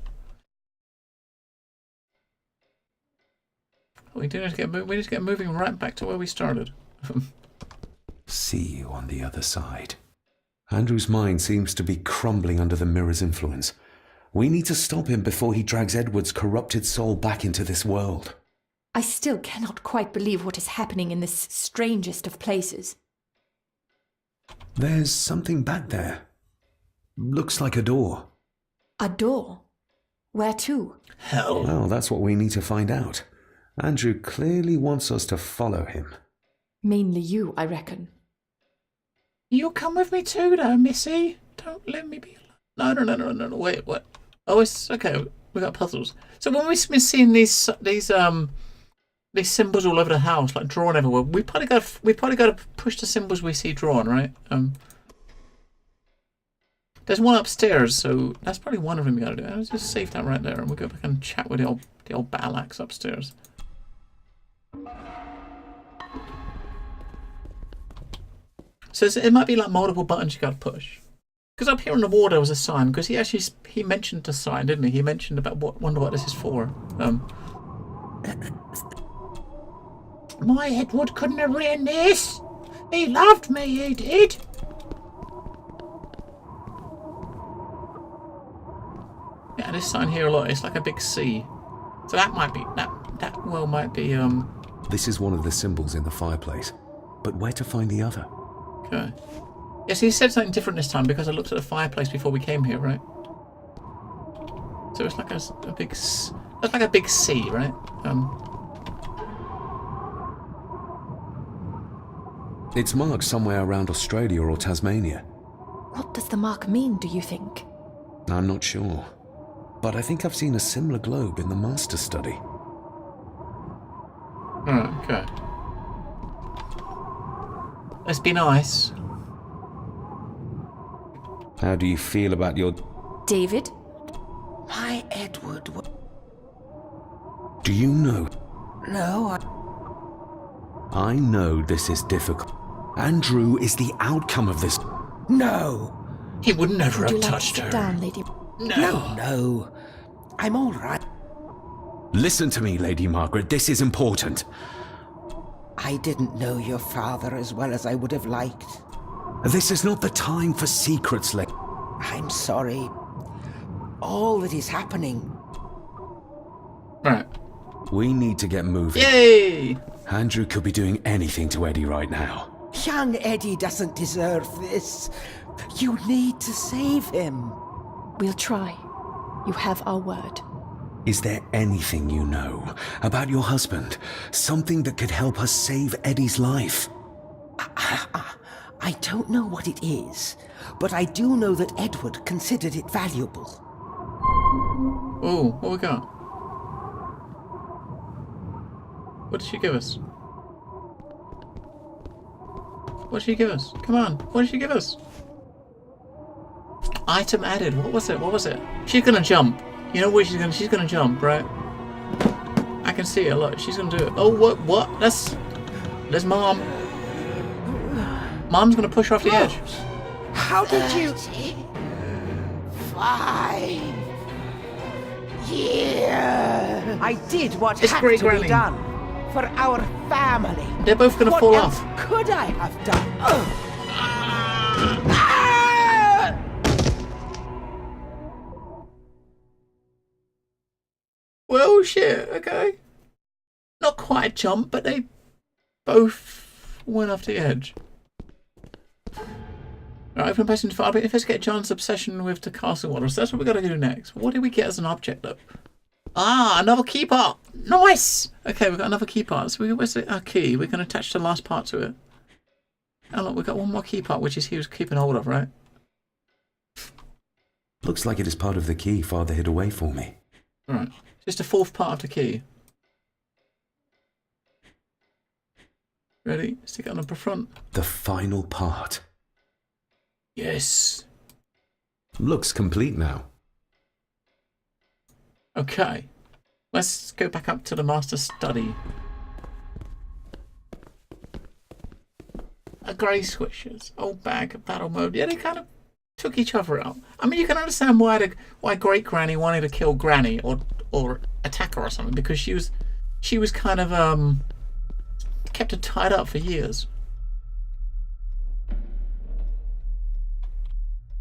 We do need to get we need to get moving right back to where we started. See you on the other side. Andrew's mind seems to be crumbling under the mirror's influence. We need to stop him before he drags Edward's corrupted soul back into this world. I still cannot quite believe what is happening in this strangest of places. There's something back there. Looks like a door. A door? Where to? Hell. Well, that's what we need to find out. Andrew clearly wants us to follow him. Mainly you, I reckon. You come with me too, though, Missy. Don't let me be alone. No. Wait, what? Oh, it's okay. We got puzzles. So when we've been seeing these symbols all over the house, like drawn everywhere, we probably got to push the symbols we see drawn, right? There's one upstairs, so that's probably one of them we got to do. Let's just save that right there, and we'll go back and chat with the old battle axe upstairs. So it might be like multiple buttons you got to push. Because up here on the wall there was a sign. Because he mentioned the sign, didn't he? He mentioned about wonder what this is for. My Edward couldn't have written this. He loved me, he did. Yeah, this sign here, look, it's like a big C. So that might be that well might be This is one of the symbols in the fireplace. But where to find the other? Okay. Yes, he said something different this time because I looked at the fireplace before we came here, right? So it's like a big, it's like a big C, right? It's marked somewhere around Australia or Tasmania. What does the mark mean, do you think? I'm not sure. But I think I've seen a similar globe in the master study. Oh, okay. Let's be nice. How do you feel about your... David? My Edward... Do you know? No, I know this is difficult. Andrew is the outcome of this. No. He would never Would you have like touched to sit her. down, Lady? No. I'm all right. Listen to me, Lady Margaret. This is important. I didn't know your father as well as I would have liked. This is not the time for secrets, lady. I'm sorry. All that is happening. Right. We need to get moving. Yay! Andrew could be doing anything to Eddie right now. Young Eddie doesn't deserve this. You need to save him. We'll try. You have our word. Is there anything you know about your husband? Something that could help us save Eddie's life? I don't know what it is, but I do know that Edward considered it valuable. Oh, what we got? What did she give us? What did she give us? Come on, what did she give us? Item added. What was it? What was it? She's gonna jump. You know where she's gonna jump, right? I can see it. Look, she's gonna do it. Oh, what? That's Mom. Mom's gonna push her off the edge. How did you... 5 years. I did what It's had great to granny. be done for our family. They're both gonna What fall else off. could I have done? Well, shit. Okay. Not quite a jump, but they both went off the edge. Alright, open passing file. But investigate John's obsession with the castle water. So that's what we gotta do next. What did we get as an object though? Ah, another key part. Nice. Okay, we've got another key part. So where's our key? We can attach the last part to it. And look, we've got one more key part, which is he was keeping hold of, right? Looks like it is part of the key Father hid away for me. Alright. Just a fourth part of the key. Ready? Stick it on the front. The final part. Yes. Looks complete now. Okay. Let's go back up to the master study. Grey switches. Old bag, battle mode. Yeah, they kind of took each other out. I mean, you can understand why Great Granny wanted to kill Granny or attack her or something, because she was kind of kept her tied up for years.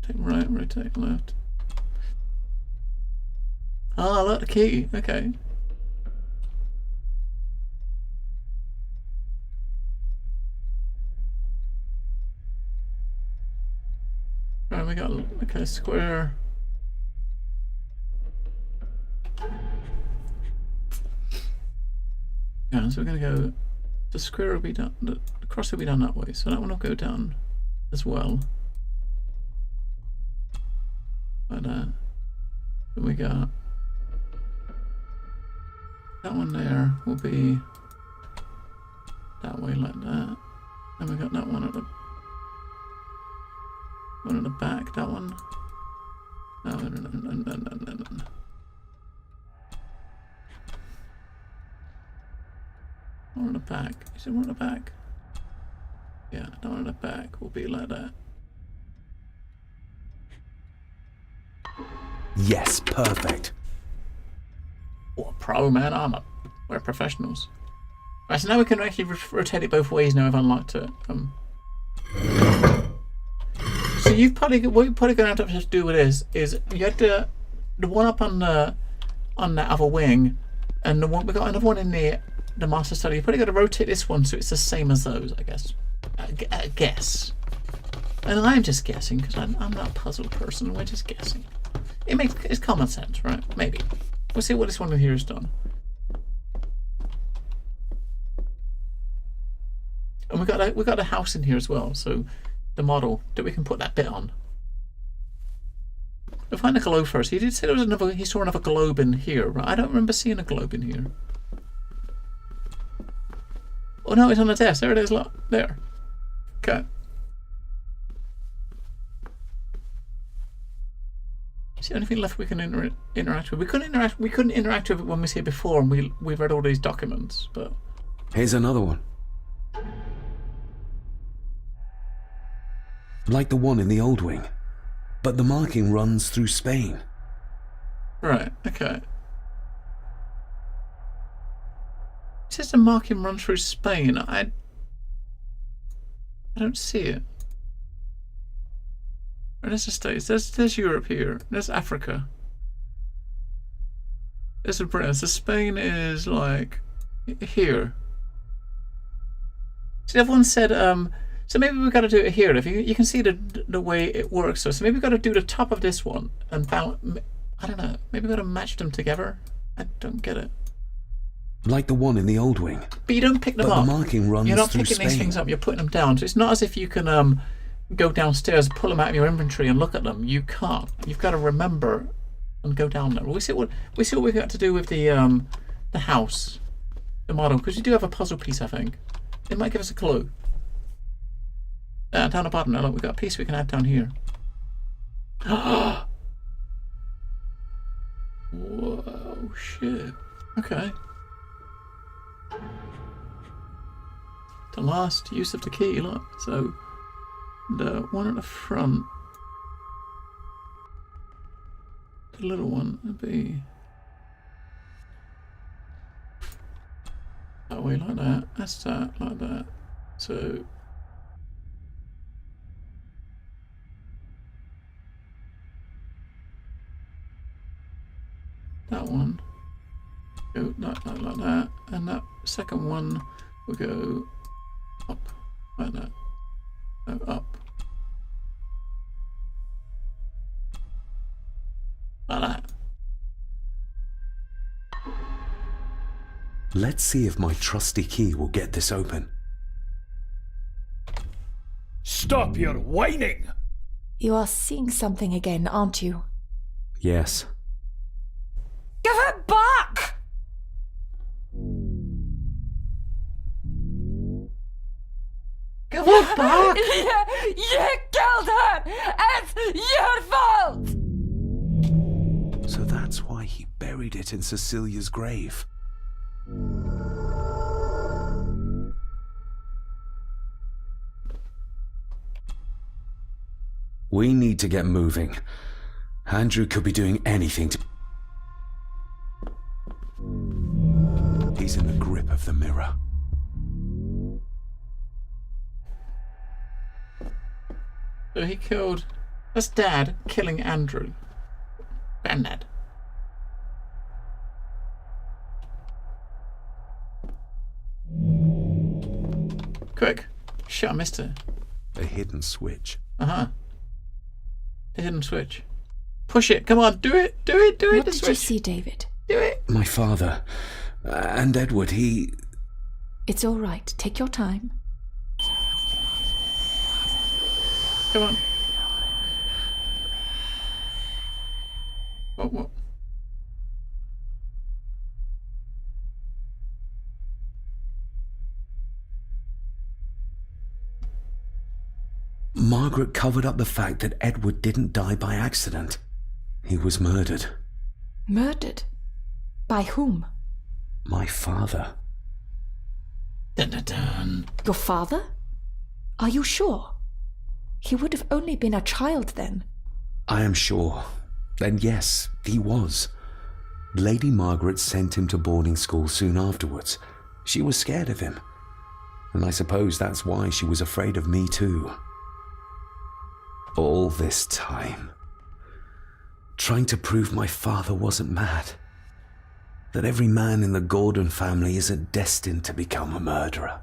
Take right, rotate left. Ah, look, the key. Okay. Right, we got okay, square. Yeah, so we're gonna go. The square will be done. The cross will be done that way. So that one will go down as well. Like that. Then we got that one there will be that way like that. And we got that one at the back. That one. No. One at the back. Is it one at the back? Yeah, that one at the back will be like that. Yes, perfect. What a pro, man. We're professionals. Right, so now we can actually rotate it both ways now I've unlocked it. So what you're probably going to have to do with this is you had the one up on the other wing, and the one we got another one in the master study. You probably got to rotate this one so it's the same as those, I guess. I guess. And I'm just guessing because I'm not a puzzle person. We're just guessing. It's common sense, right? Maybe. We'll see what this one here has done. And we got a house in here as well, so the model that we can put that bit on. We'll find the globe first. He did say he saw another globe in here, right? I don't remember seeing a globe in here. Oh no, it's on the desk. There it is, look. There. Okay. Is there anything left we can interact with? We couldn't interact with it when we was here before, and we read all these documents. But here's another one, like the one in the old wing, but the marking runs through Spain. Right. Okay. It says the marking runs through Spain. I don't see it. There's the States. There's Europe here. There's Africa. There's the Britain. So Spain is like here. See, everyone said so maybe we've got to do it here. If you can see the way it works. So maybe we've got to do the top of this one and balance. I don't know. Maybe we've got to match them together. I don't get it. Like the one in the old wing. But you don't pick them but up. The marking runs You're not through picking Spain. these things up. You're putting them down. So it's not as if you can go downstairs, pull them out of your inventory, and look at them. You can't. You've got to remember and go down there. We see what we've got to do with the house, the model, because you do have a puzzle piece. I think it might give us a clue. Down the bottom. Now look, we've got a piece we can add down here. Whoa, shit. Okay. The last use of the key, look. So, the one at the front, the little one, would be that way, like that. That's that, like that. So, that one go like that, and that second one will go up like that. No, up like that. Let's see if my trusty key will get this open. Stop your whining! You are seeing something again, aren't you? Yes. Give it back! Give it back! You killed her! It's your fault! So that's why he buried it in Cecilia's grave. We need to get moving. Andrew could be doing anything to... He's in the grip of the mirror. So he killed... That's Dad killing Andrew. Granddad. Quick. Shit, I missed it. A hidden switch. Uh-huh. The hidden switch. Push it. Come on, do it. Do it. Do it. What The did switch. you see, David? Do it. My father. And Edward, he... It's all right. Take your time. Come on. What? Margaret covered up the fact that Edward didn't die by accident. He was murdered. Murdered? By whom? My father. Dun, dun, dun. Your father? Are you sure? He would have only been a child then. I am sure. And yes, he was. Lady Margaret sent him to boarding school soon afterwards. She was scared of him. And I suppose that's why she was afraid of me too. All this time, trying to prove my father wasn't mad. That every man in the Gordon family isn't destined to become a murderer.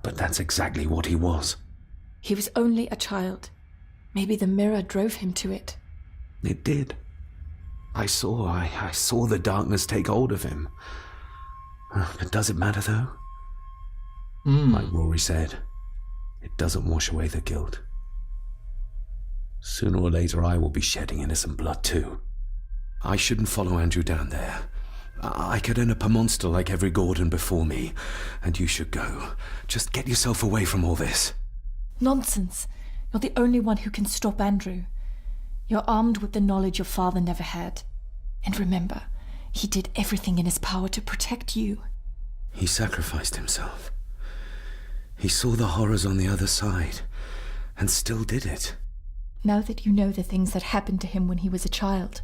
But that's exactly what he was. He was only a child. Maybe the mirror drove him to it. It did. I saw the darkness take hold of him. But does it matter though? Like Rory said, it doesn't wash away the guilt. Sooner or later I will be shedding innocent blood too. I shouldn't follow Andrew down there. I could end up a monster like every Gordon before me, and you should go. Just get yourself away from all this. Nonsense. You're the only one who can stop Andrew. You're armed with the knowledge your father never had. And remember, he did everything in his power to protect you. He sacrificed himself. He saw the horrors on the other side, and still did it. Now that you know the things that happened to him when he was a child.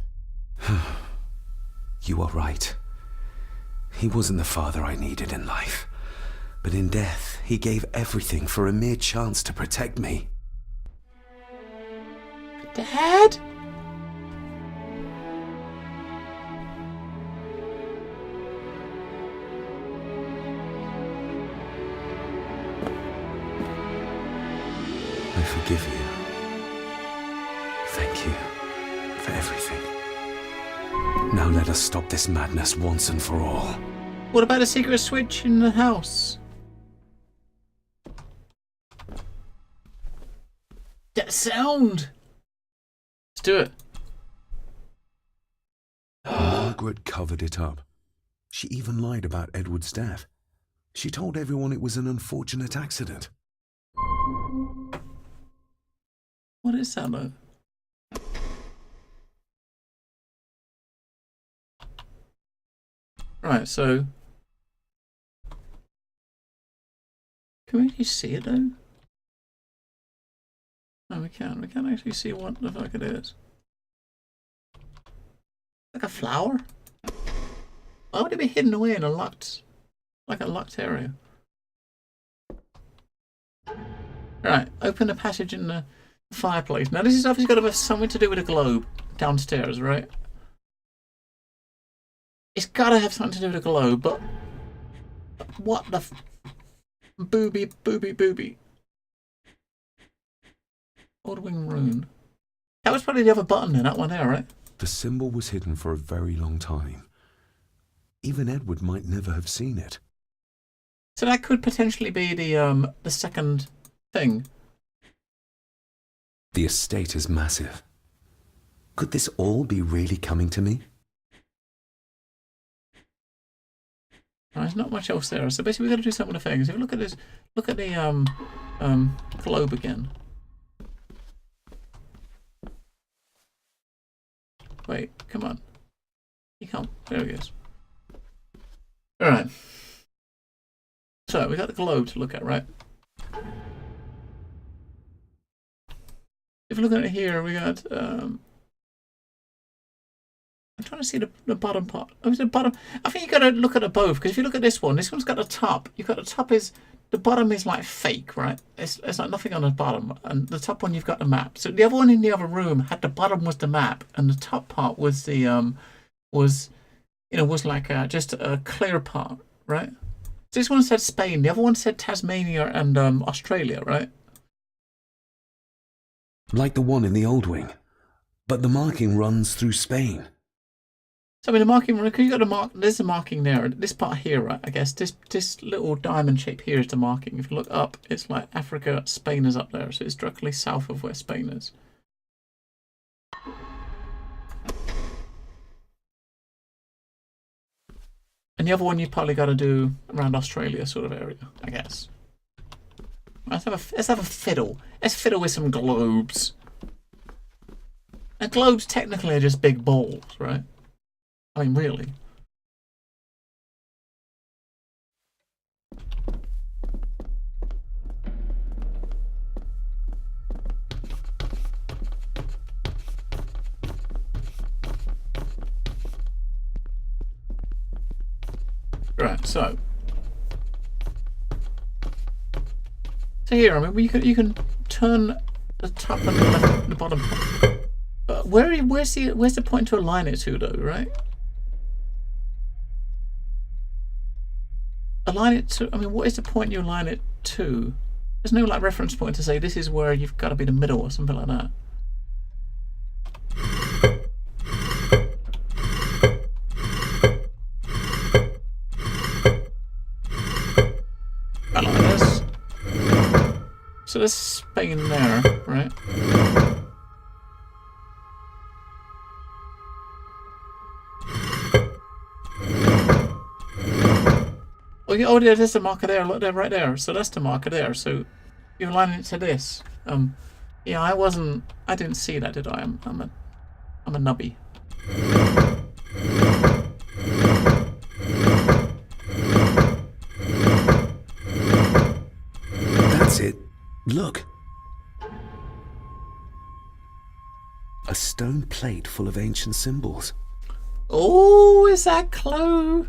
You are right. He wasn't the father I needed in life. But in death, he gave everything for a mere chance to protect me. Dad? I forgive you. Thank you for everything. Now let us stop this madness once and for all. What about a secret switch in the house? That sound! Let's do it. Margaret covered it up. She even lied about Edward's death. She told everyone it was an unfortunate accident. What is that though? Right, so can we actually see it though? No, we can't. We can't actually see what the fuck it is. Like a flower? Why would it be hidden away in a locked, like a locked area? Right, open the passage in the fireplace. Now this is obviously got to have something to do with a globe downstairs, right? It's got to have something to do with a globe, but what the booby. Old wing rune. That was probably the other button in that one there, right? The symbol was hidden for a very long time. Even Edward might never have seen it. So that could potentially be the second thing. The estate is massive. Could this all be really coming to me? There's not much else there. So basically we've got to do some of the things. If you look at this, look at the globe again. Wait, come on. You can't. There he is. Alright. So we got the globe to look at, right? If you look at it here, we got I'm trying to see the bottom part. Oh, the bottom. I think you got to look at it both, because if you look at this one's got the top. You've got the top is the bottom is like fake, right? It's like nothing on the bottom, and the top one you've got the map. So the other one in the other room had the bottom was the map, and the top part was the was like just a clear part, right? So this one said Spain, the other one said Tasmania and Australia, right? Like the one in the old wing, but the marking runs through Spain. So I mean the marking, because you got a mark. There's the marking there. This part here, right? I guess this little diamond shape here is the marking. If you look up, it's like Africa. Spain is up there, so it's directly south of where Spain is. And the other one you've probably got to do around Australia sort of area, I guess. Let's have a fiddle. Let's fiddle with some globes. And globes technically are just big balls, right? I mean, really. Right, so here, I mean, you can turn the top and the left and the bottom. But where's the point to align it to, though, right? Align it to. I mean, what is the point you align it to? There's no like reference point to say this is where you've got to be the middle or something like that. I like this. So there's Spain there, right? Oh, yeah, there's the marker there. Look there, right there. So that's the marker there. So you're aligning it to this. Yeah, I didn't see that, did I? I'm a nubby. That's it. Look. A stone plate full of ancient symbols. Oh, is that clue?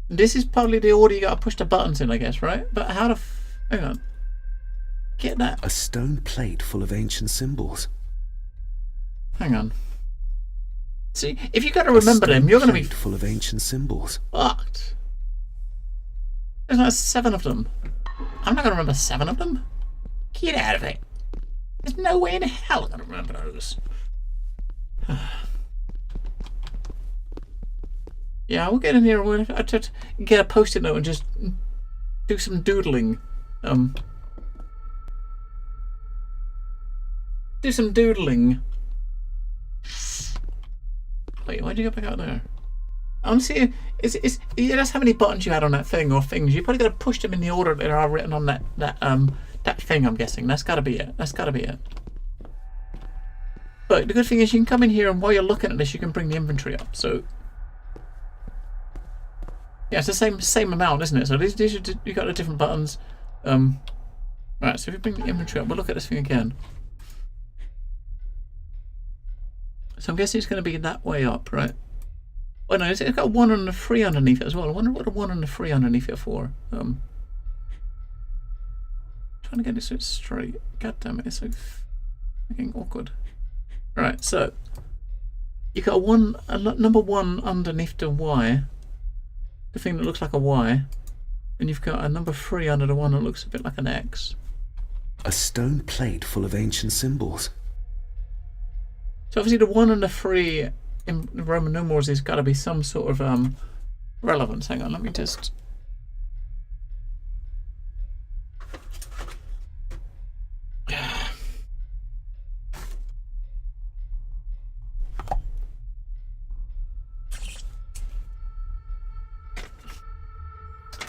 This is probably the order you gotta push the buttons in, I guess, right? But how to... hang on. Get that. A stone plate full of ancient symbols. Hang on. See, if you gotta remember them, you're gonna be full of ancient symbols. fucked. There's like 7 of them. I'm not gonna remember 7 of them. Get out of it. There's no way in hell I'm gonna remember those. Yeah, we'll get in here. I'll just get a post-it note and just do some doodling. do some doodling. Wait, why'd you go back out there? I'm seeing. That's how many buttons you had on that thing or things. You probably got to push them in the order that are written on that thing. I'm guessing that's got to be it. That's got to be it. But the good thing is you can come in here and while you're looking at this, you can bring the inventory up. So yeah, it's the same amount, isn't it? So these are you got the different buttons. Right. So if you bring the inventory up, we'll look at this thing again. So I'm guessing it's going to be that way up, right? Oh no, it's got a 1 and a 3 underneath it as well. I wonder what the 1 and the 3 underneath it for. Trying to get this straight. God damn it, it's so fucking awkward. Right, so you got a number 1 underneath the Y, the thing that looks like a Y, and you've got a number 3 under the one that looks a bit like an X. A stone plate full of ancient symbols. So obviously the 1 and the 3 in Roman numerals has got to be some sort of relevance. Hang on, let me just.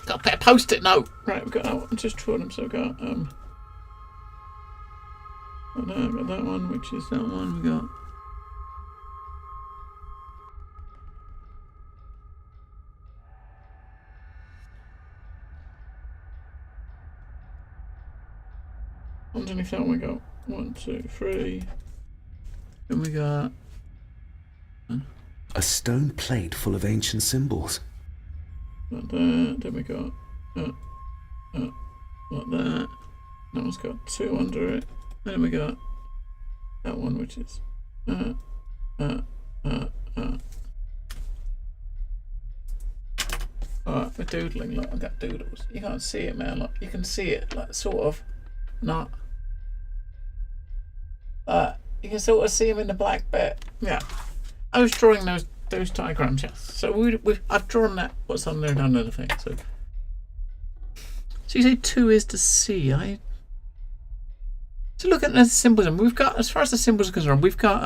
Got a post-it note. Right, we've got that one. Just drawing them. So we've got got that one, which is that one. We got. Underneath that one we got 1, 2, 3. Then we got a stone plate full of ancient symbols. Like that. Then we got like that. That one's got 2 under it. Then we got that one, which is Alright, we're doodling. Look, I've got doodles. You can't see it, man. Like you can see it, like sort of. Not. You can sort of see them in the black bit. Yeah, I was drawing those diagrams. Yes. So I've drawn that. What's on there and another thing. So you say 2 is to C. So look at the symbolism. We've got, as far as the symbols are concerned, we've got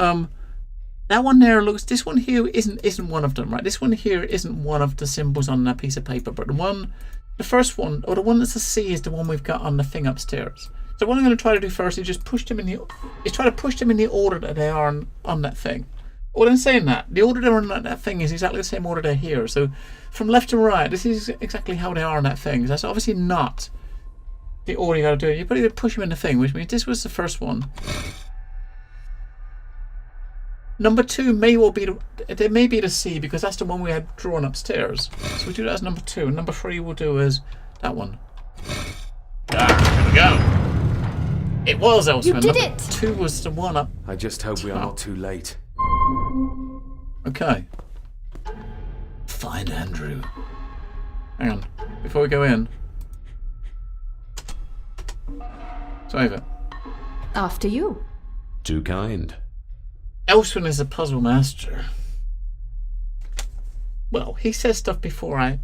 that one there looks. This one here isn't one of them, right? This one here isn't one of the symbols on that piece of paper, but the first one, or the one that's a C, is the one we've got on the thing upstairs. So what I'm going to try to do first is just push them in the order that they are on that thing. Well, in saying that, the order they're on that thing is exactly the same order they're here. So from left to right, this is exactly how they are on that thing. That's obviously not the order you got to do it. You probably push them in the thing, which means this was the first one. Number 2 may well be there may be the C because that's the one we had drawn upstairs. So we do that as number 2, and number 3 we'll do as that one. Here we go. It was elsewhere. You did number it! 2 was the one up. I just hope we are not too late. Okay. Find Andrew. Hang on. Before we go in. Save it. After you. Too kind. Elswin is a puzzle master. Well, he says stuff before I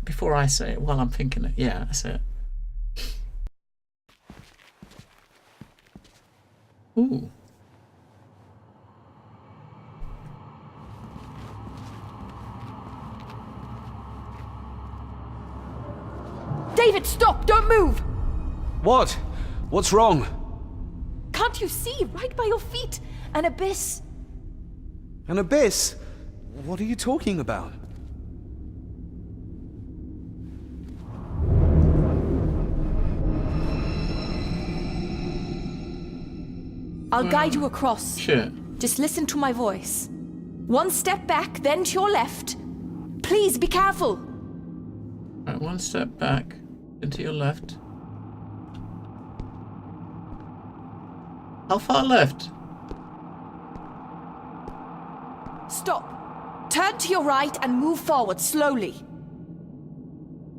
say it while I'm thinking it. Yeah, that's it. Ooh. David, stop! Don't move! What? What's wrong? Can't you see? Right by your feet. An abyss. An abyss? What are you talking about? I'll guide you across. Shit. Just listen to my voice. 1 step back, then to your left. Please be careful. Right, 1 step back, into your left. How far left? Stop. Turn to your right and move forward slowly.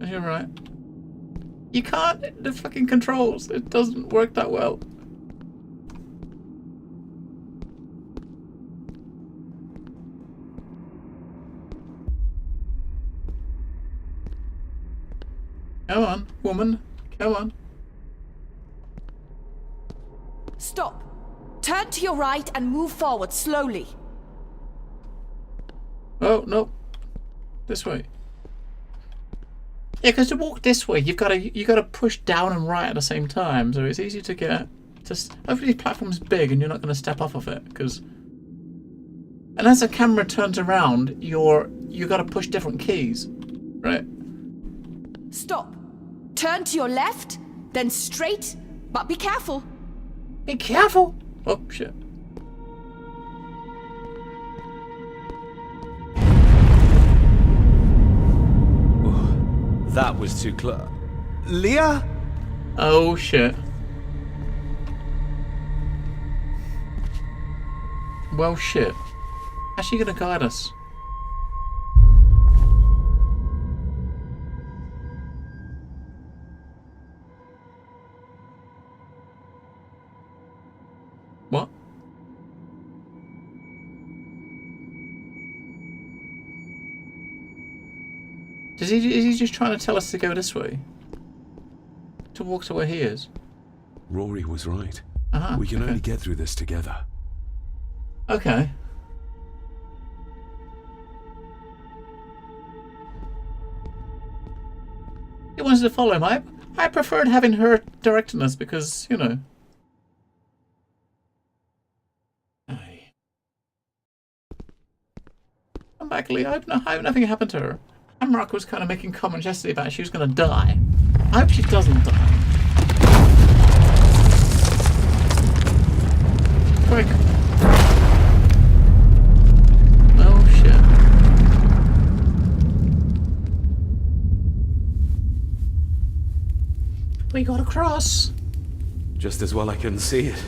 You're right. You can't. The fucking controls. It doesn't work that well. Come on, woman. Come on. Stop. Turn to your right and move forward slowly. Oh, no. This way. Yeah, because to walk this way, you gotta push down and right at the same time, so it's easy to get. Hopefully, the platform's big and you're not gonna step off of it, because. And as the camera turns around, you gotta push different keys, right? Stop. Turn to your left, then straight, but be careful. Be careful! Oh shit. That was too close. Leah? Oh shit. Well shit. How's she gonna guide us? What? Is he just trying to tell us to go this way? To walk to where he is? Rory was right. Uh-huh, We can okay. only get through this together. Okay. He wants to follow him. I preferred having her directing us because, you know. Aye. Come back, Lee. I hope nothing happened to her. Amrock was kind of making comments yesterday about she was going to die. I hope she doesn't die. Quick. Oh shit. We got across. Just as well I couldn't see it.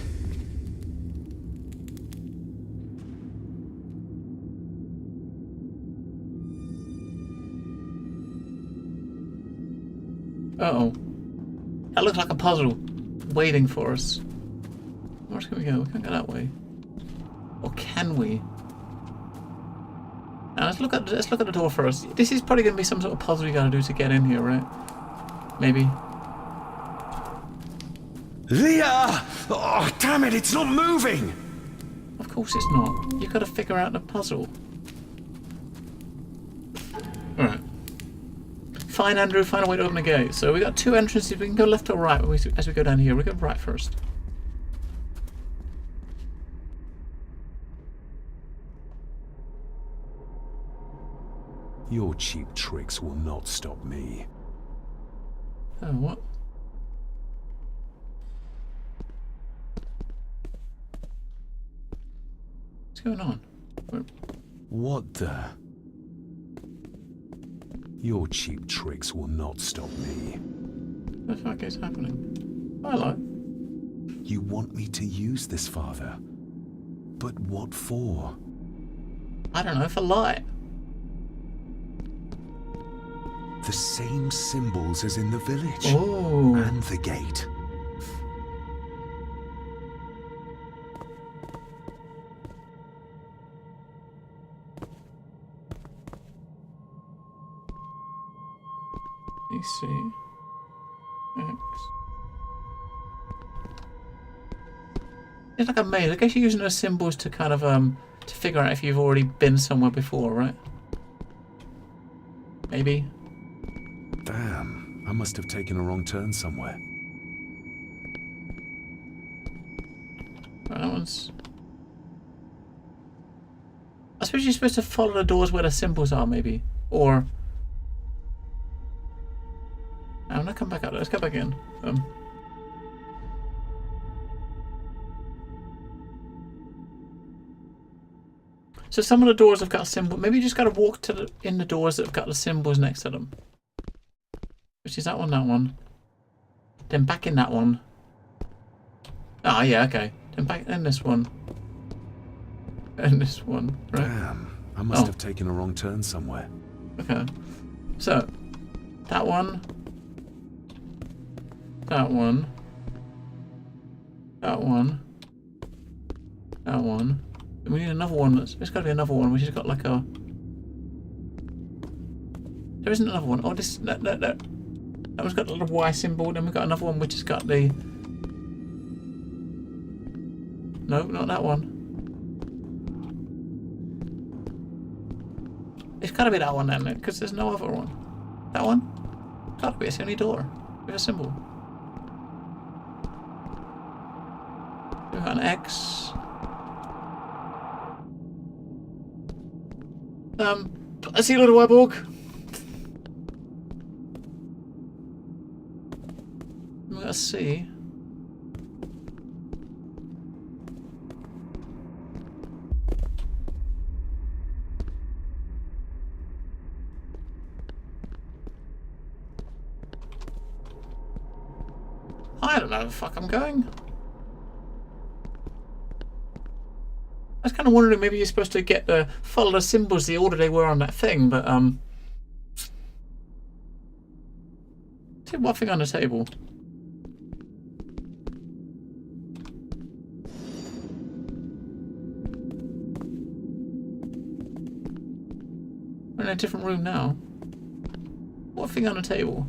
Uh-oh. That looks like a puzzle waiting for us. Where can we go? We can't go that way. Or can we? Now let's look at the door first. This is probably gonna be some sort of puzzle you gotta do to get in here, right? Maybe. Leah! Oh, damn it, it's not moving! Of course it's not. You've got to figure out the puzzle. Alright. Fine, Andrew. Find a way to open the gate. So we got two entrances. We can go left or right as we go down here. We go right first. Your cheap tricks will not stop me. Oh, what? What's going on? What the? Your cheap tricks will not stop me. What the fuck is happening? Hello. You want me to use this, Father? But what for? I don't know, for light. The same symbols as in the village. Oh. And the gate. EC. X. It's like a maze. I guess you're using those symbols to kind of to figure out if you've already been somewhere before, right? Maybe. Damn, I must have taken a wrong turn somewhere. Right, that one's... I suppose you're supposed to follow the doors where the symbols are, maybe. Or... I'm gonna come back out. Let's go back in. So some of the doors have got a symbol. Maybe you just gotta walk to in the doors that have got the symbols next to them. Which is that one. Then back in that one. Ah, yeah, okay. Then back in this one. And this one, right? Damn, I must have taken a wrong turn somewhere. Okay. So, that one. That one. That one. That one. And we need another one. There's got to be another one which has got like a... There isn't another one. Oh, this... No. That one's got the little Y symbol. Then we've got another one which has got the... No, not that one. It's gotta be that one then, because there's no other one. That one? Gotta be, it's the only door with a symbol. We've got an X. I see a little Warburg. We got a C. I don't know where the fuck I'm going. I was kind of wondering maybe you're supposed to get follow the symbols the order they were on that thing, but see one thing on the table. We're in a different room now. What thing on the table?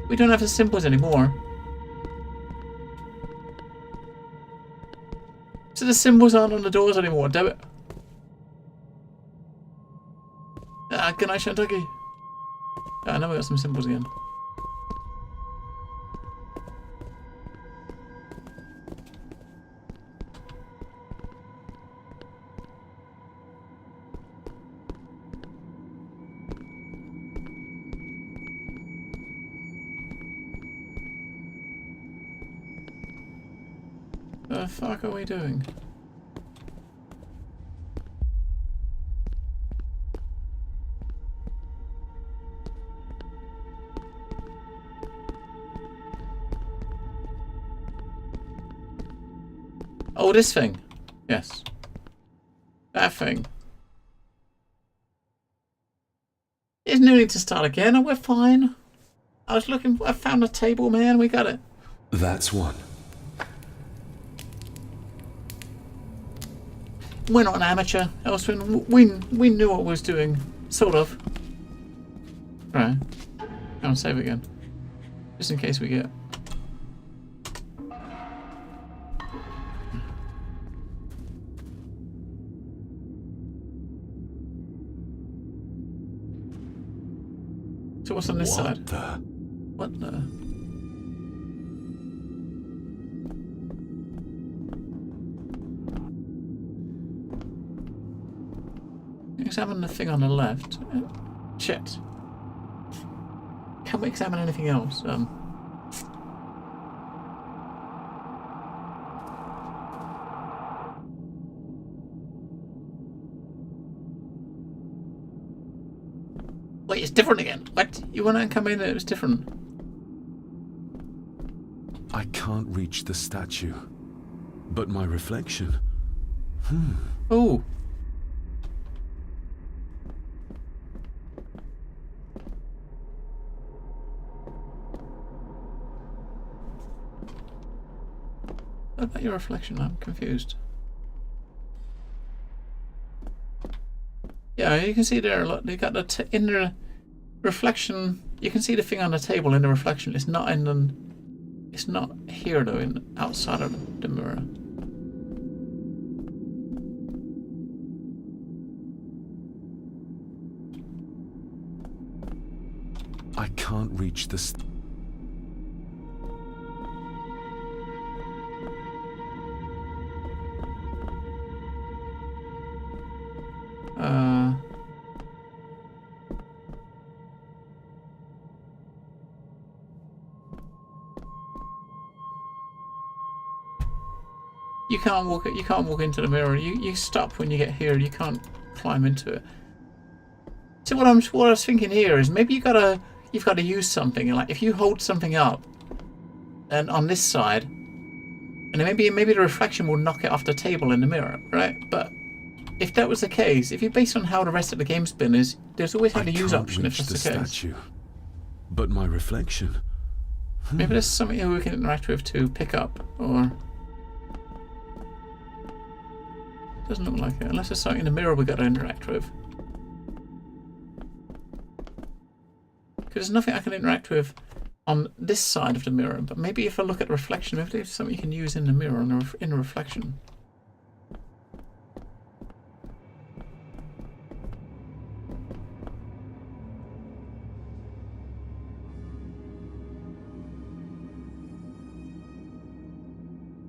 We don't have the symbols anymore. So the symbols aren't on the doors anymore, damn it. Good night, Shantucky. Now we got some symbols again. The fuck are we doing? Oh, this thing. Yes. That thing. There's no need to start again, and we're fine. I was looking, I found a table, man. We got it. That's one. We're not an amateur, Elswin. We knew what we was doing. Sort of. Right. I'll save again. Just in case we get... So what's on this side? What the... Examine the thing on the left. Shit. Can we examine anything else? Wait, it's different again. What? You went out and come in and it was different. I can't reach the statue, but my reflection. Oh. What about your reflection? I'm confused. Yeah, you can see there. Look, they got the in the reflection. You can see the thing on the table in the reflection. It's not in the. It's not here though. In outside of the mirror. I can't reach the. You can't walk into the mirror. You stop when you get here. You can't climb into it. So what I was thinking here is maybe you've got to use something. Like if you hold something up, and on this side, and then maybe the reflection will knock it off the table in the mirror, right? But if that was the case, if you based on how the rest of the game spin is, there's always a use option if that's the case. Statue, but my reflection. Maybe there's something here we can interact with to pick up, or doesn't look like it. Unless there's something in the mirror we got to interact with. Because there's nothing I can interact with on this side of the mirror, but maybe if I look at the reflection, maybe there's something you can use in the mirror in the reflection.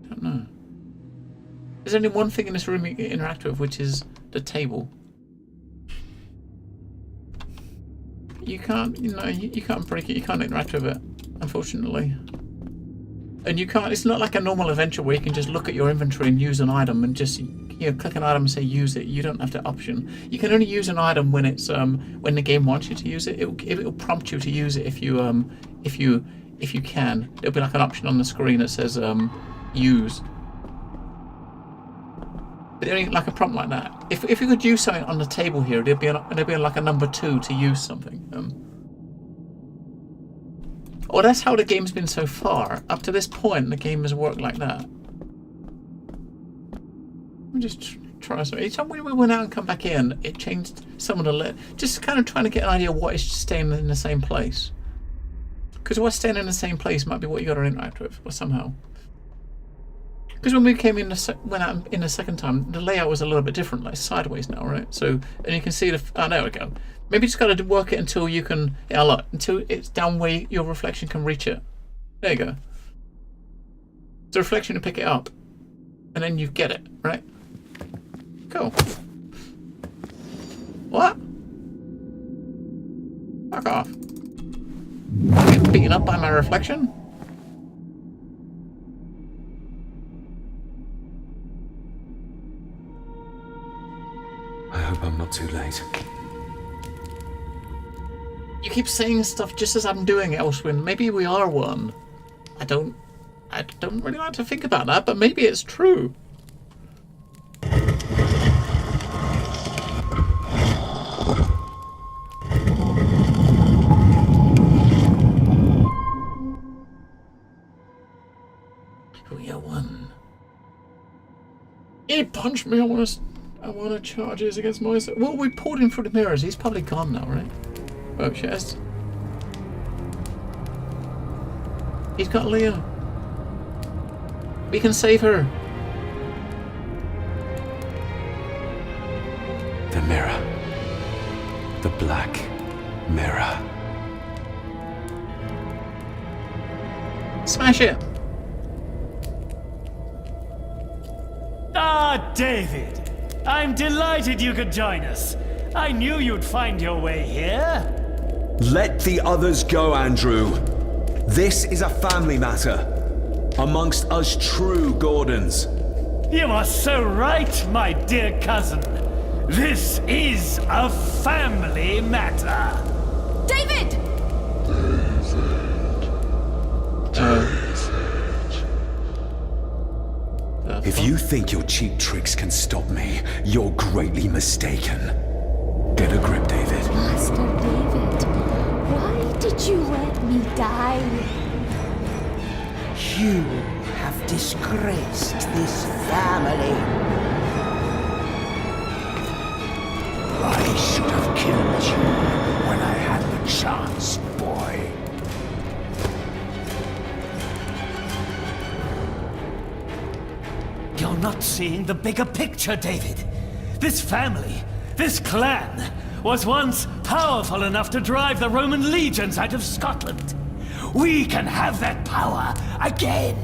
Don't know. There's only one thing in this room you can interact with, which is the table. You can't, you can't break it. You can't interact with it, unfortunately. And you can't. It's not like a normal adventure where you can just look at your inventory and use an item and just click an item and say use it. You don't have the option. You can only use an item when it's when the game wants you to use it. It'll prompt you to use it if you can. There'll be like an option on the screen that says use. But only like a prompt like that. If you could use something on the table here, there'd be like a number 2 to use something. Or that's how the game's been so far. Up to this point, the game has worked like that. Let me just try something. Each time we went out and come back in, it changed some of the just kind of trying to get an idea of what is staying in the same place. Because what's staying in the same place might be what you got to interact with, or somehow. Because when we came in, went out in the second time, the layout was a little bit different, like sideways now, right? So, and you can see oh, there we go. Maybe you just got to work it until you can, look, until it's down where your reflection can reach it. There you go. The reflection to pick it up, and then you get it, right? Cool. What? Fuck off. I'm getting beaten up by my reflection? I hope I'm not too late. You keep saying stuff just as I'm doing it, Elswin. Maybe we are one. I don't really like to think about that, but maybe it's true. We are one. He punched me. I want to charge his against myself. Well, we pulled him through the mirrors. He's probably gone now, right? Oh, chest. He's got Leah. We can save her. The mirror. The black mirror. Smash it. Ah, David. I'm delighted you could join us. I knew you'd find your way here. Let the others go, Andrew. This is a family matter. Amongst us true Gordons. You are so right, my dear cousin. This is a family matter. David! If you think your cheap tricks can stop me, you're greatly mistaken. Get a grip, David. Master David, why did you let me die? You have disgraced this family. I should have killed you when I had the chance, boy. You're not seeing the bigger picture, David. This family, this clan, was once powerful enough to drive the Roman legions out of Scotland. We can have that power again.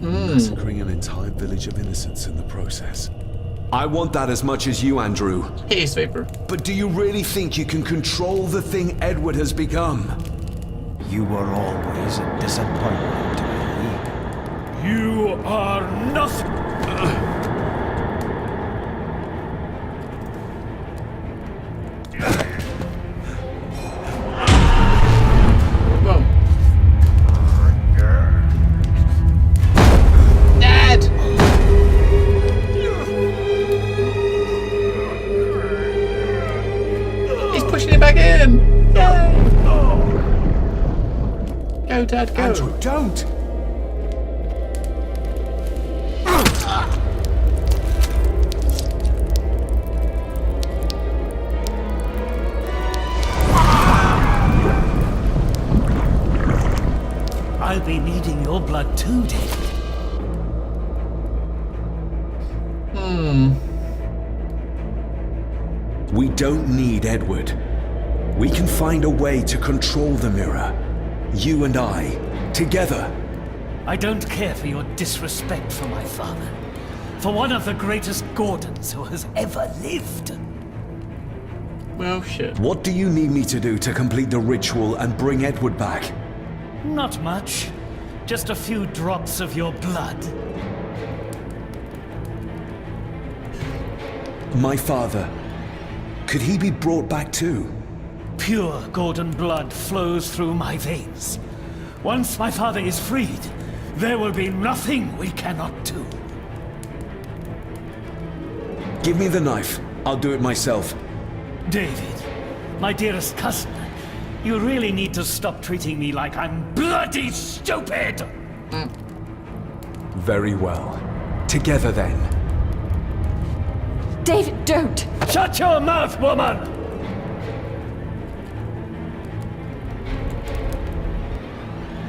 Massacring an entire village of innocents in the process. I want that as much as you, Andrew. Haze vapor. But do you really think you can control the thing Edward has become? You were always a disappointment to me. You are nothing. Whoa. Dad! He's pushing it back in! Yay! Go, Dad, go! Andrew, don't! too, David. We don't need Edward. We can find a way to control the mirror. You and I, together. I don't care for your disrespect for my father. For one of the greatest Gordons who has ever lived. Well, shit. What do you need me to do to complete the ritual and bring Edward back? Not much. Just a few drops of your blood. My father. Could he be brought back too? Pure Gordon blood flows through my veins. Once my father is freed, there will be nothing we cannot do. Give me the knife. I'll do it myself. David, my dearest cousin, you really need to stop treating me like I'm bloody stupid! Very well. Together then. David, don't! Shut your mouth, woman!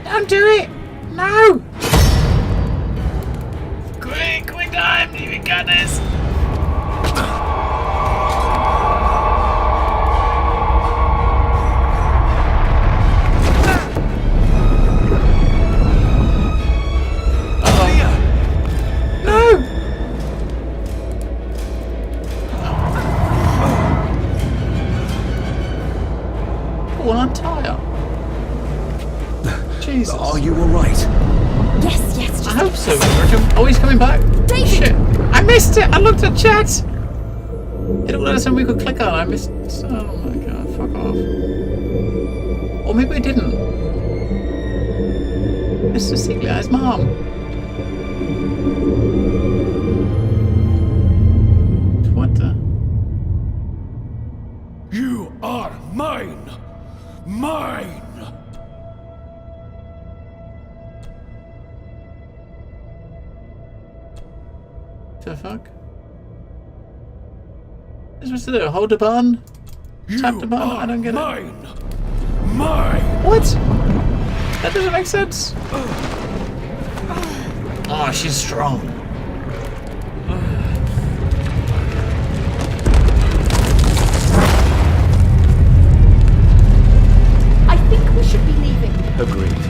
Don't do it! No! Quick time! You got this! Jesus. Are you alright? Yes, yes. I hope so. Oh, he's coming back. David! Shit. I missed it. I looked at chat. It looked like something we could click on. I missed. Oh my god. Fuck off. Or maybe we didn't. It's Cecilia's mom. What the? You are mine! Mine! The fuck? What's supposed to do? Hold the button? Tap the button? I don't get mine. it. Mine! What? That doesn't make sense. Oh, she's strong. I think we should be leaving. Agreed.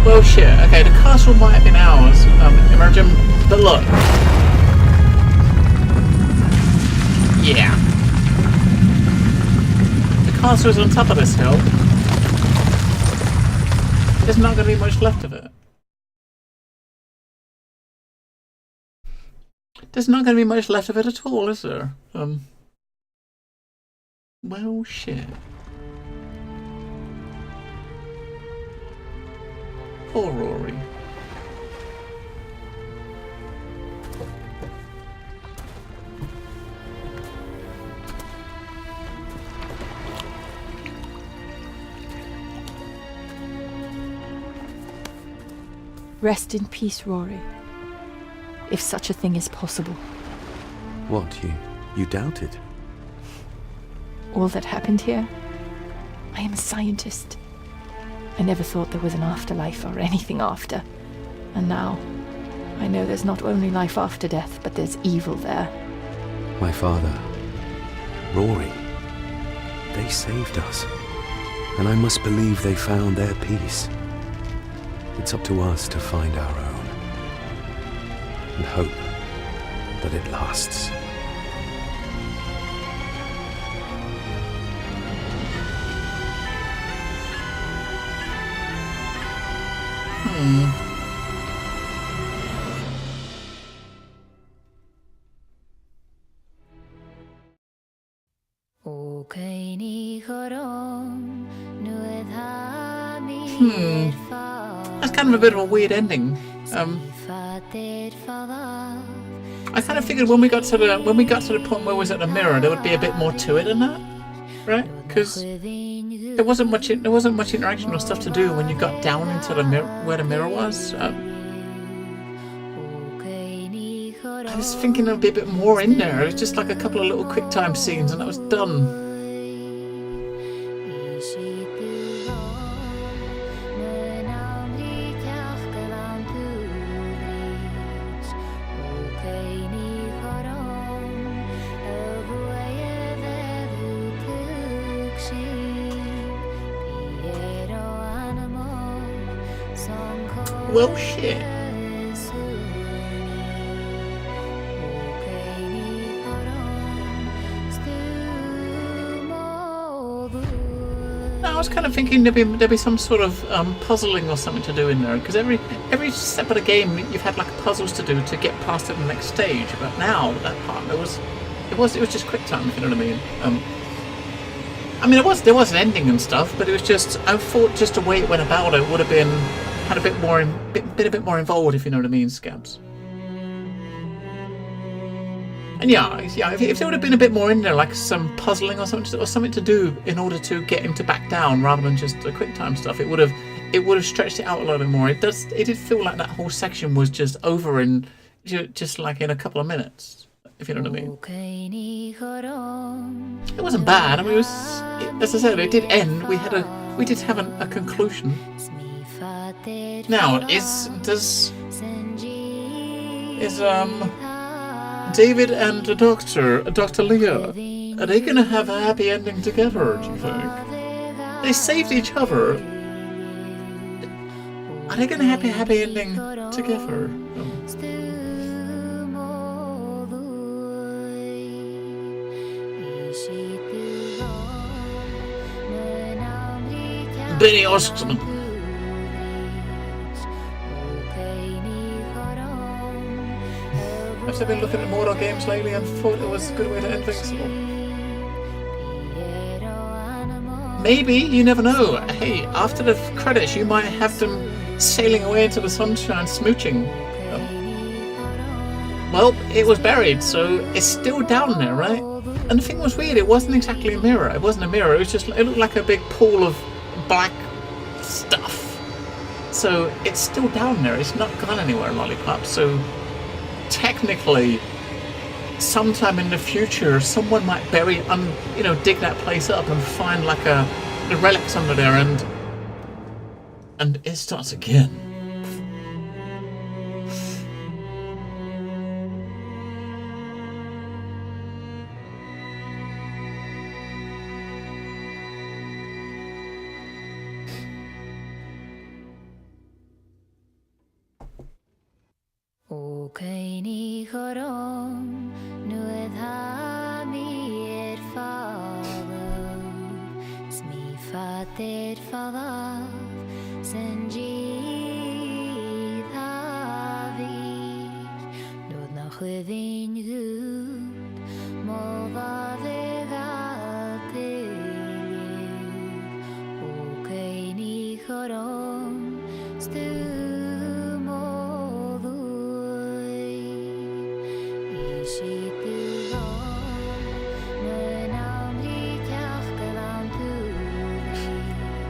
Well, shit. Okay, the castle might have been ours, Imogen, but look. Yeah. The castle is on top of this hill. There's not going to be much left of it. There's not going to be much left of it at all, is there? Well, shit. Poor Rory. Rest in peace, Rory. If such a thing is possible. What, you doubted? All that happened here? I am a scientist. I never thought there was an afterlife or anything after. And now, I know there's not only life after death, but there's evil there. My father, Rory, they saved us. And I must believe they found their peace. It's up to us to find our own. And hope that it lasts. That's kind of a bit of a weird ending. I I kind of figured when we got to the point where we was at the mirror, there would be a bit more to it than that, right? Because there wasn't much interaction or stuff to do when you got down into the mirror where the mirror was. I was thinking there'd be a bit more in there. It was just like a couple of little quick time scenes, and that was done. Well, shit. I was kind of thinking there'd be some sort of puzzling or something to do in there, because every step of the game you've had like puzzles to do to get past to the next stage. But now that part it was just quick time, if you know what I mean. I mean there was an ending and stuff, but it was just, I thought just the way it went about it would have been had a bit more involved, if you know what I mean, Scabs. And yeah, if there would have been a bit more in there, like some puzzling or something to do in order to get him to back down, rather than just the quick time stuff, it would have stretched it out a little bit more. It did feel like that whole section was just over in just like in a couple of minutes, if you know what I mean. It wasn't bad. I mean, as I said, it did end. We did have a conclusion. Now, is David and Dr. Leah, are they going to have a happy ending together, do you think? They saved each other. Are they going to have a happy ending together? Benny Austin. I've been looking at Mordor games lately and thought it was a good way to end Invincible. Maybe, you never know. Hey, after the credits you might have them sailing away into the sunshine smooching. Well, it was buried, so it's still down there, right? And the thing was weird, it wasn't exactly a mirror. It wasn't a mirror, it looked like a big pool of black stuff. So it's still down there, it's not gone anywhere, Lollipop, so technically, sometime in the future, someone might dig that place up and find like the relics under there, and it starts again.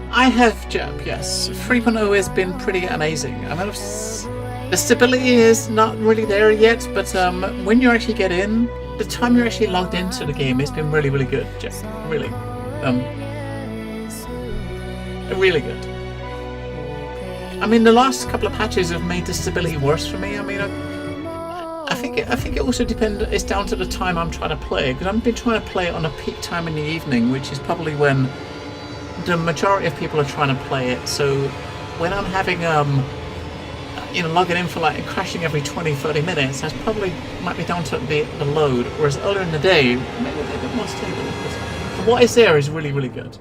I have Jump, yes. 3.0 has been pretty amazing. I mean, the stability is not really there yet, but when you actually get in, the time you're actually logged into the game, it's been really, really good, Jump. Really. Really good. I mean, the last couple of patches have made the stability worse for me. I mean, I think it also depends. It's down to the time I'm trying to play, because I've been trying to play it on a peak time in the evening, which is probably when the majority of people are trying to play it. So when I'm having logging in for like crashing every 20-30 minutes, that's probably might be down to the load. Whereas earlier in the day, maybe a bit more stable. But what is there is really, really good.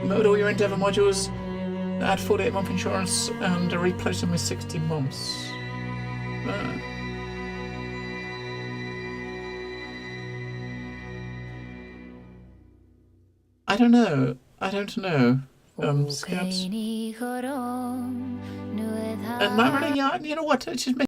Load all your Endeavour modules, add 48-month insurance, and replace them with 60 months. I don't know. Scabs. No, really, yeah, you know what? It's just